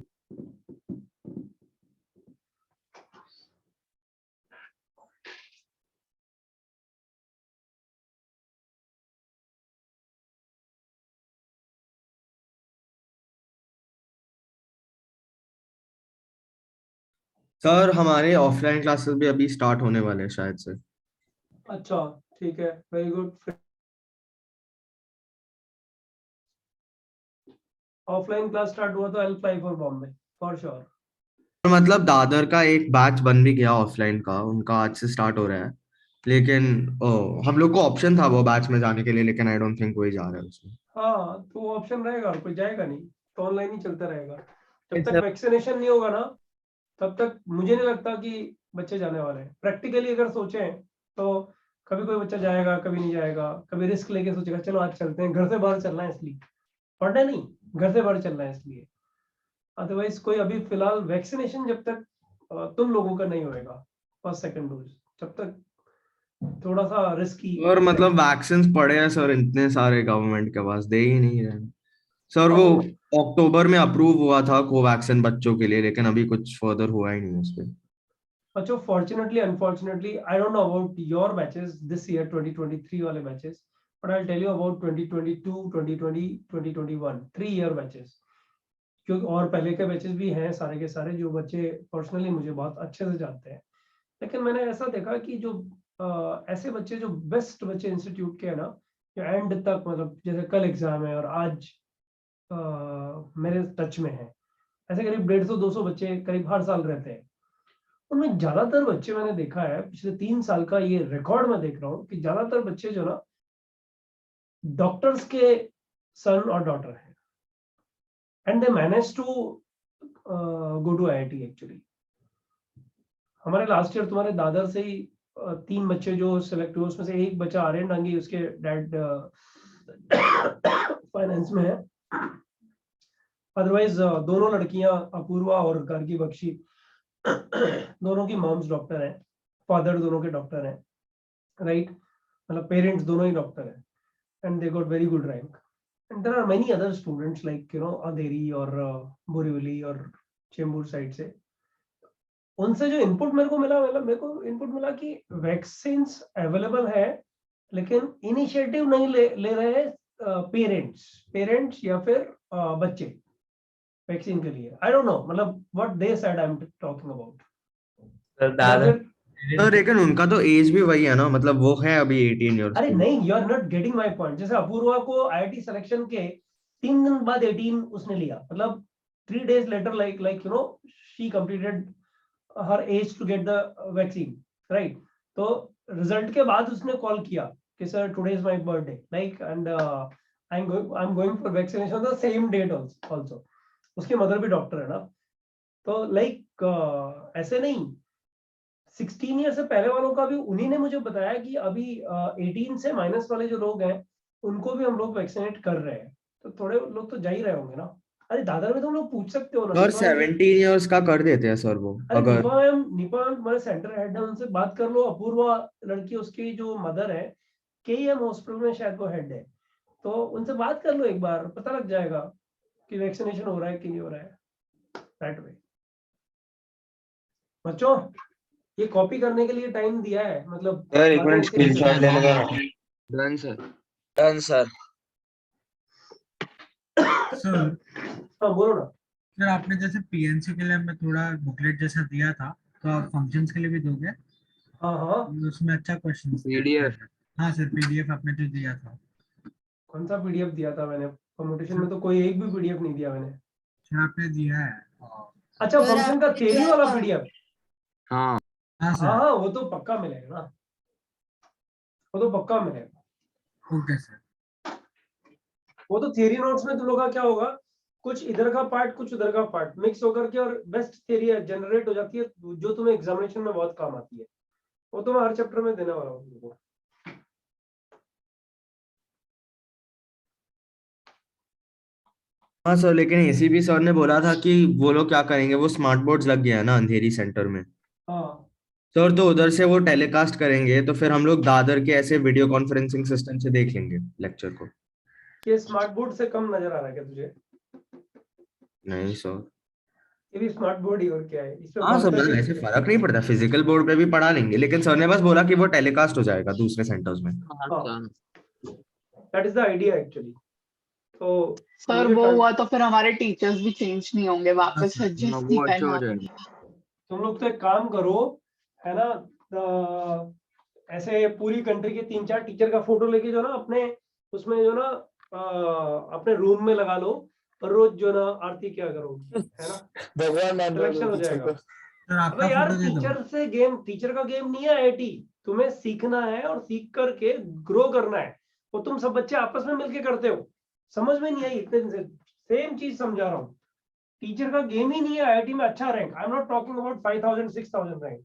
सर हमारे ऑफलाइन क्लासेस भी अभी स्टार्ट होने वाले हैं शायद से। अच्छा ठीक है, very good. Offline class start हुआ तो I will fly for Bombay for sure. मतलब दादर का एक बैच बन भी गया ऑफलाइन का, उनका आज से स्टार्ट हो रहा है। लेकिन हम लोग को ऑप्शन था वो बैच में जाने के लिए, लेकिन आई डोंट थिंक कोई जा रहा है उसमें। हाँ तो वो ऑप्शन रहेगा, कोई जाएगा नहीं तो ऑनलाइन ही चलता रहेगा। जब तक सर- वैक्सीनेशन नहीं होगा ना तब तक मुझे नहीं लगता कि बच्चे जाने वाले हैं। प्रैक्टिकली अगर सोचें तो कभी कोई बच्चा जाएगा, कभी नहीं जाएगा, कभी रिस्क लेके सोचेगा चलो आज चलते हैं, घर से बाहर चलना है इसलिए, पढ़ना नहीं, घर से बाहर चलना है इसलिए। अदरवाइज कोई अभी फिलहाल वैक्सीनेशन जब तक तुम लोगों का नहीं होएगा फर्स्ट सेकंड डोज, जब तक थोड़ा सा रिस्की। और मतलब वैक्सीन पड़े हैं सर इतने सारे, गवर्नमेंट के पास दे ही नहीं रहे सर। वो अक्टूबर में अप्रूव हुआ था कोवैक्सीन बच्चों के लिए, लेकिन अभी कुछ फर्दर हुआ ही नहीं उस पर। बच्चों fortunately unfortunately I don't know about your batches this year 2023 वाले batches, but I will tell you about 2022 2020 2021 3 year batches. क्योंकि और पहले के बैचेस भी हैं सारे के सारे, जो बच्चे पर्सनली मुझे बहुत अच्छे से जानते हैं। लेकिन मैंने ऐसा देखा कि जो ऐसे बच्चे जो बेस्ट बच्चे इंस्टीट्यूट के हैं ना, जो एंड तक मतलब जैसे कल एग्जाम है और आज मेरे टच में है, ऐसे करीब 150-200 बच्चे करीब हर साल रहते हैं। उनमें ज्यादातर बच्चे मैंने देखा है, पिछले 3 साल का ये रिकॉर्ड मैं देख रहा हूँ कि ज्यादातर बच्चे जो ना डॉक्टर्स के सन और डॉटर हैं, and they manage to go to IIT actually. हमारे लास्ट ईयर तुम्हारे दादर से ही 3 बच्चे जो सिलेक्ट हुए, उसमें से एक बच्चा आर्यन डांगी, उसके डैड फाइनेंस में है। अदरवाइज दोनों लड़कियां अपूर्वा और गार्गी बख्शी दोनों की मॉम्स डॉक्टर हैं, फादर दोनों के डॉक्टर हैं, राइट? मतलब पेरेंट्स दोनों ही डॉक्टर हैं, and they got very good rank. And there are many other students like Andheri और बोरीवली और चेंबूर साइड से। उनसे जो इनपुट मेरे को इनपुट मिला कि वैक्सीन्स अवेलेबल है, लेकिन इनिशिएटिव नहीं ले रहे पेरेंट्स या फिर बच्चे वैक्सीन के लिए। आई डोंट नो, मतलब what they said I am talking about. तो लेकिन उनका तो एज भी वही है ना, मतलब वो है अभी 18 इयर्स अरे की। नहीं, you are not getting my point. जैसे अपूर्वा को आईआईटी सिलेक्शन के 3 दिन बाद 18 उसने लिया, मतलब 3 days later like she completed her age to get the vaccine, right? तो रिजल्ट के बाद उसने कॉल किया कि sir today is my birthday, like, and I am going for vaccination the same date also. उसकी मदर भी doctor है ना, तो लाइक ऐसे नहीं, 16 ईयर से पहले वालों का भी उन्हीं ने मुझे बताया कि अभी 18 से माइनस वाले जो लोग हैं उनको भी हम लोग वैक्सीनेट कर रहे हैं। तो थोड़े लोग तो जा ही रहे होंगे ना। अरे दादर में तुम लोग पूछ सकते हो ना। और 17 इयर्स का कर देते हैं सर वो। अरे अगर निपा मैम हमारे सेंटर हेड है, उनसे बात कर लो। अपूर्वा लड़की, उसकी जो मदर है केईएम हॉस्पिटल में शायद वो हेड है, तो उनसे बात कर लो एक बार, पता लग जाएगा कि वैक्सीनेशन हो रहा है कि नहीं हो रहा है। दैट वे बच्चों, ये कॉपी करने के लिए टाइम दिया है, मतलब सर एक बातें मिनट ऐसे स्क्रीनशॉट लेने का। Done sir. Done sir. Sir हाँ बोलो ना। सर आपने जैसे पीएनसी के लिए हमें थोड़ा बुकलेट जैसा दिया था, तो आप फंक्शंस के लिए भी दोगे? हाँ हाँ, उसमें अच्छा क्वेश्चन PDF। हाँ सर, पीडीएफ आपने जो दिया था। कौन सा पीडीएफ दिया था मैंने? कम्युनिकेशन में तो कोई एक भी पीडीएफ नहीं दिया मैंने। सर आपने दिया है। अच्छा, सर, फंक्शन का आपने थ्योरी दिया वाला था। पीडीएफ? हाँ हाँ हाँ सर। हाँ, वो तो पक्का मिलेगा ना, वो तो पक्का मिलेगा। Okay sir. वो तो थियरी नोट्स में तुम लोग का क्या होगा, कुछ इधर का पार्ट कुछ उधर का पार्ट मिक्स होकर के और बेस्ट थियरी जनरेट हो जाती है, जो तुम्हें एग्जामिनेशन में बहुत काम आती है। वो तो मैं हर चैप्टर में देने वाला हूँ तुमको। हाँ सर, लेकिन एसीपी सर ने बोला था कि वो लोग क्या करेंगे, वो स्मार्ट बोर्ड्स लग गया है ना अंधेरी सेंटर में हाँ, सर, तो उधर से वो टेलीकास्ट करेंगे, तो फिर हम लोग दादर के ऐसे वीडियो कॉन्फ्रेंसिंग सिस्टम से देख लेंगे लेक्चर को। ये स्मार्ट बोर्ड से कम नजर आ रहा है क्या तुझे? नहीं सर। ये भी स्मार्ट बोर्ड ही, और क्या है इसमें? हाँ कौन सर, सा मतलब ऐसे फर्क नहीं पड़ता, फिजिकल बोर्ड पे भी पढ़ा लेंगे, लेकिन सर ने बस बोला कि वो टेलीकास्ट हो जाएगा दूसरे सेंटर्स में। That is the idea actually. तो सर वो हुआ तो फिर हमारे टीचर्स भी चेंज नहीं होंगे, वापस हाँ, एडजस्ट वो नहीं अच्छा करना हो जाएगा। पड़ेगा। तुम लोग तो एक काम करो, है ना, ऐसे पूरी कंट्री के 3-4 टीचर का फोटो लेके जो ना अपने उसमें जो ना अपने रूम में लगा लो, और रोज जो ना आरती क्या करो, है ना, सिलेक्शन हो जाएगा। सर आपका अबे यार, फोटो दे दो। टीचर का गेम नहीं है आईआईटी। तुम्हें सीखना है और सीख करके ग्रो करना है। वो तुम सब बच्चे आपस में मिलके करते हो, समझ में नहीं आई इतने दिन से सेम चीज समझा रहा हूँ। टीचर का गेम ही नहीं है आईआईटी में अच्छा rank. I am not talking about 5000 6000 rank.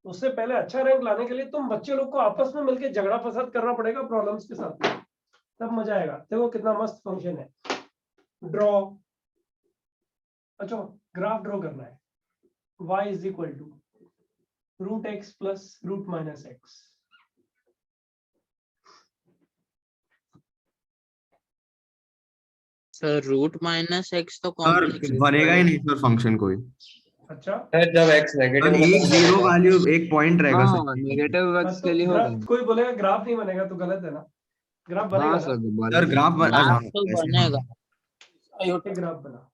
उससे पहले अच्छा रैंक लाने के लिए तुम बच्चे लोग को आपस में मिलके झगड़ा फसाद करना पड़ेगा प्रॉब्लम्स के साथ, तब मजा आएगा। देखो कितना मस्त फंक्शन है। ड्रॉ, अच्छा ग्राफ ड्रॉ करना है। y is equal to √x plus √-x। Sir √-x तो सर कॉम्प्लेक्स बनेगा ही नहीं सर फंक्शन कोई। अच्छा, जब x सर नेगेटिव एक जीरो वैल्यू एक पॉइंट रहेगा सर। नेगेटिव बस तो ग्राफ, कोई बोलेगा ग्राफ नहीं बनेगा तो गलत है ना। ग्राफ बनेगा ना, सर ग्राफ ग्राफ तो बनेगा। ये ग्राफ बना,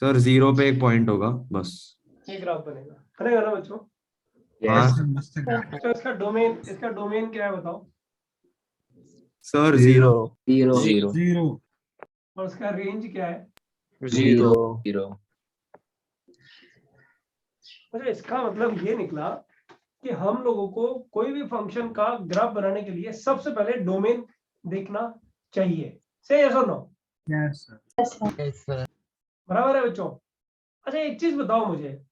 सर जीरो पे एक पॉइंट होगा बस। ये ग्राफ बनेगा ना बच्चों? हाँ मस्त ग्राफ। तो इसका डोमेन क्या है बताओ? Sir zero. जीरो। और उसका रेंज क्या है? जीरो। अच्छा, इसका मतलब ये निकला कि हम लोगों को कोई भी फंक्शन का ग्राफ बनाने के लिए सबसे पहले डोमेन देखना चाहिए। से यस और no? Yes sir. Yes, sir. बराबर है बच्चों? अच्छा एक चीज बताओ मुझे,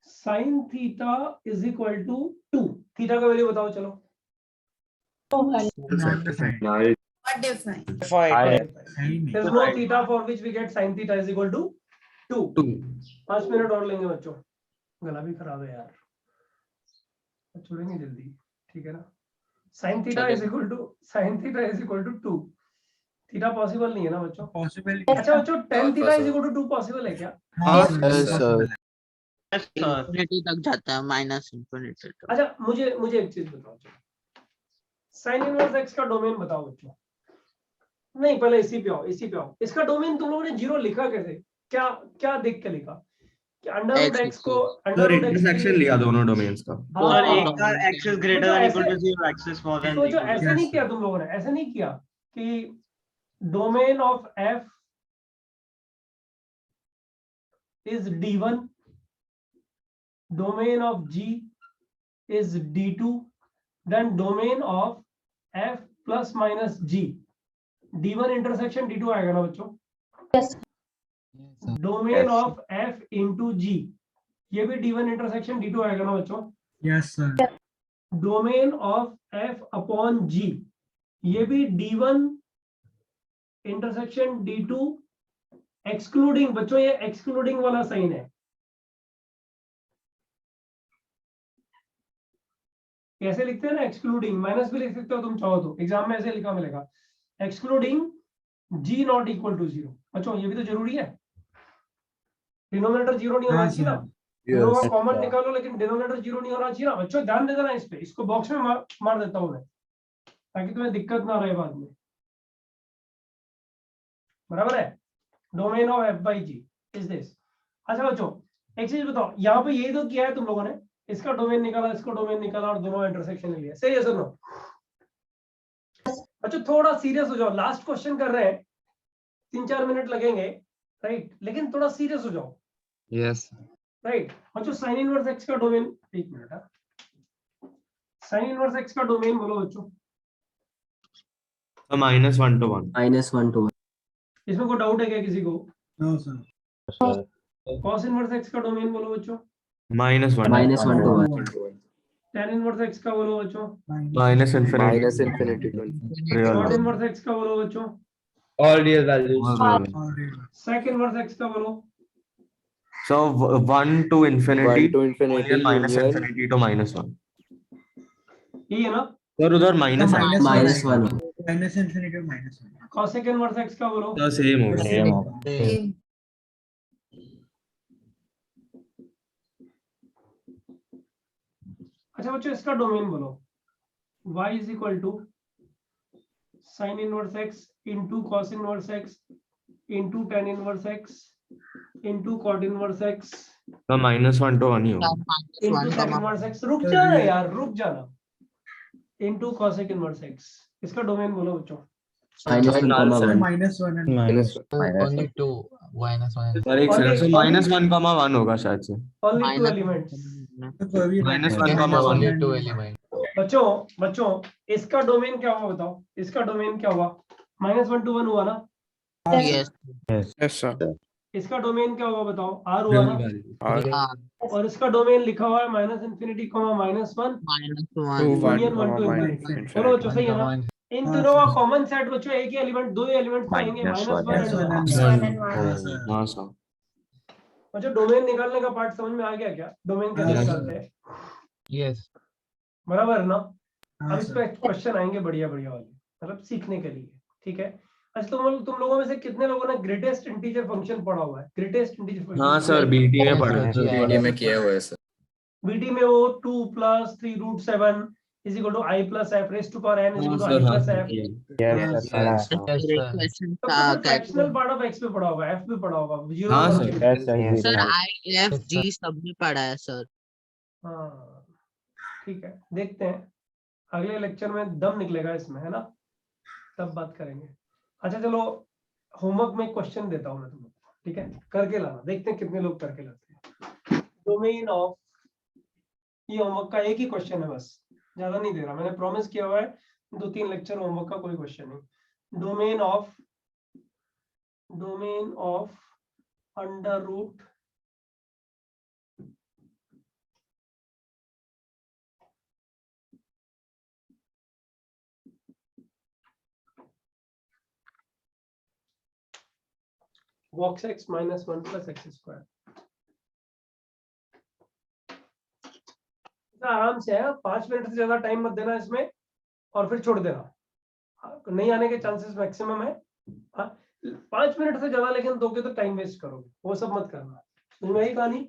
sine theta is equal to 2, theta का वैल्यू बताओ चलो। Not defined. Not defined. है ही नहीं. There's no theta for which we get sin theta is equal to 2. 5 minute और लेंगे बच्चों, गला भी खराब है यार, छोड़ेंगे जल्दी, ठीक है ना? sin theta is equal to 2. Theta possible नहीं है ना बच्चों? Possible. अच्छा बच्चों tan theta is equal to 2 possible है क्या? इंफिनिटी तक जाता है, माइनस इंफिनिटी तक। अच्छा मुझे एक चीज बताओ, साइन इनवर्स x का डोमेन बताओ बच्चों। नहीं पहले इसी पे आओ, इसका डोमेन तुम लोगों ने 0 लिखा कैसे? क्या देख के लिखा कि अंडर रूट x को सर इंटरसेक्शन लिया दोनों डोमेन्स का। सर एक का axis greater than equal to 0, axis more than तो जो इक्वल ऐसे नहीं किया तुम लोगों ने, ऐसे नहीं किया कि domain of f is d1, domain of g is d2, then domain of f plus minus g, d1 intersection d2 आएगा ना बच्चों? Yes. Domain of f into g, ये भी d1 intersection d2 आएगा ना बच्चों? Yes sir. Domain of f upon g, ये भी d1 intersection d2 एक्सक्लूडिंग, बच्चों ये एक्सक्लूडिंग वाला साइन है, कैसे लिखते हैं ना एक्सक्लूडिंग, माइनस भी लिख सकते हो तुम चाहो तो, एग्जाम में ऐसे लिखा मिलेगा excluding g not equal to 0। बच्चों ये भी तो जरूरी है, डिनोमिनेटर 0 नहीं होना चाहिए ना, दोनों का कॉमन निकालो लेकिन डिनोमिनेटर 0 नहीं होना चाहिए ना बच्चों, ध्यान दे देना इस पे, इसको बॉक्स में मार देता हूं मैं ताकि तुम्हें दिक्कत ना रहे बाद में, बराबर है? Domain of f by g is this. अच्छा बच्चों एक चीज बताओ, यहाँ पे ये तो किया है तुम लोगों ने, इसका डोमेन निकाला, इसका डोमेन निकाला और दोनों इंटरसेक्शन लिया, सही है सर? नो अच्छा थोड़ा सीरियस हो जाओ, लास्ट क्वेश्चन कर रहे हैं, 3-4 मिनट लगेंगे, राइट? लेकिन थोड़ा सीरियस हो जाओ, यस राइट? बच्चों साइन इनवर्स x का डोमेन, एक मिनट, साइन इनवर्स x का डोमेन बोलो बच्चों। -1 to 1। -1 to 1। इसमें कोई डाउट है क्या किसी को? No sir. Cos inverse x का डोमेन बोलो बच्चों। -1 to 1। tan इनवर्स x का बोलो बच्चों। -infinity cot इनवर्स x का बोलो बच्चों। All real values. sec inverse x का बोलो। So 1 to infinity, -infinity to -1। यही है ना? सर उधर माइनस है। -1। Minus infinity to -1. cosec inverse x का बोलो। तो सेम होगा। अच्छा बच्चों इसका डोमेन बोलो, y is equal to sine inverse x into cos inverse x into tan inverse x into cot inverse x तो -1 to 1 ही होगा। इंटू सेक इनवर्स x, रुक जाना यार, रुक जाना, इंटू कॉसेक इनवर्स x, इसका डोमेन बोलो बच्चों। -1, -1 and only two minus one sir एक सेकंड, so -1, 1 होगा शायद से। Only two elements. only two element बच्चों इसका डोमेन क्या हुआ बताओ, इसका डोमेन क्या हुआ? -1 to 1 हुआ ना? yes yes sir. इसका डोमेन क्या हुआ बताओ? r हुआ ना? और इसका डोमेन लिखा हुआ है -infinity, -1 -1 यूनियन 1 to infinity। बोलो बच्चों सही है ना? इन दोनों का कॉमन सेट बच्चों एक ही एलिमेंट, दो ही एलिमेंट आएंगे, -1 and 1। हाँ सर। बच्चों डोमेन निकालने का पार्ट समझ में आ गया क्या? डोमेन कैसे निकालते हैं? yes बराबर ना? अब इस पे क्वेश्चन आएंगे बढ़िया बढ़िया वाले, मतलब सीखने के लिए, ठीक है? अच्छा तुम लोगों में से कितने लोगों ने ग्रेटेस्ट इंटीजर फंक्शन पढ़ा हुआ है? ग्रेटेस्ट इंटीजर फंक्शन हाँ सर बीटी में पढ़ा है। बीटी में किया हुआ है सर। बीटी में वो 2 + 3√7 is equal to I plus f raised to power n is equal to I plus f। तो फ्रैक्शनल पार्ट ऑफ x पे पढ़ा होगा, f पे पढ़ा होगा, 0 हाँ 1 sir. Sir I F G सब में पढ़ा है सर। हाँ ठीक है, देखते हैं अगले लेक्चर में दम निकलेगा इसमें, है ना? तब बात करेंगे। अच्छा चलो होमवर्क में क्वेश्चन देता हूँ मैं तुम लोग को, ठीक है? करके लाना, देखते हैं कितने लोग करके लाते हैं। डोमेन ऑफ, ये होमवर्क का एक ही क्वेश्चन है बस, ज्यादा नहीं दे रहा, मैंने प्रॉमिस किया हुआ है 2-3 लेक्चर होमवर्क का कोई क्वेश्चन नहीं। Domain of domain of under root box x minus 1 plus x square। आराम से है, 5 मिनट से ज्यादा टाइम मत देना इसमें और फिर छोड़ देना, नहीं आने के चांसेस मैक्सिमम है। 5 मिनट से ज्यादा लेकिन दोगे तो टाइम वेस्ट करोगे, वो सब मत करना। समझ में आई कहानी?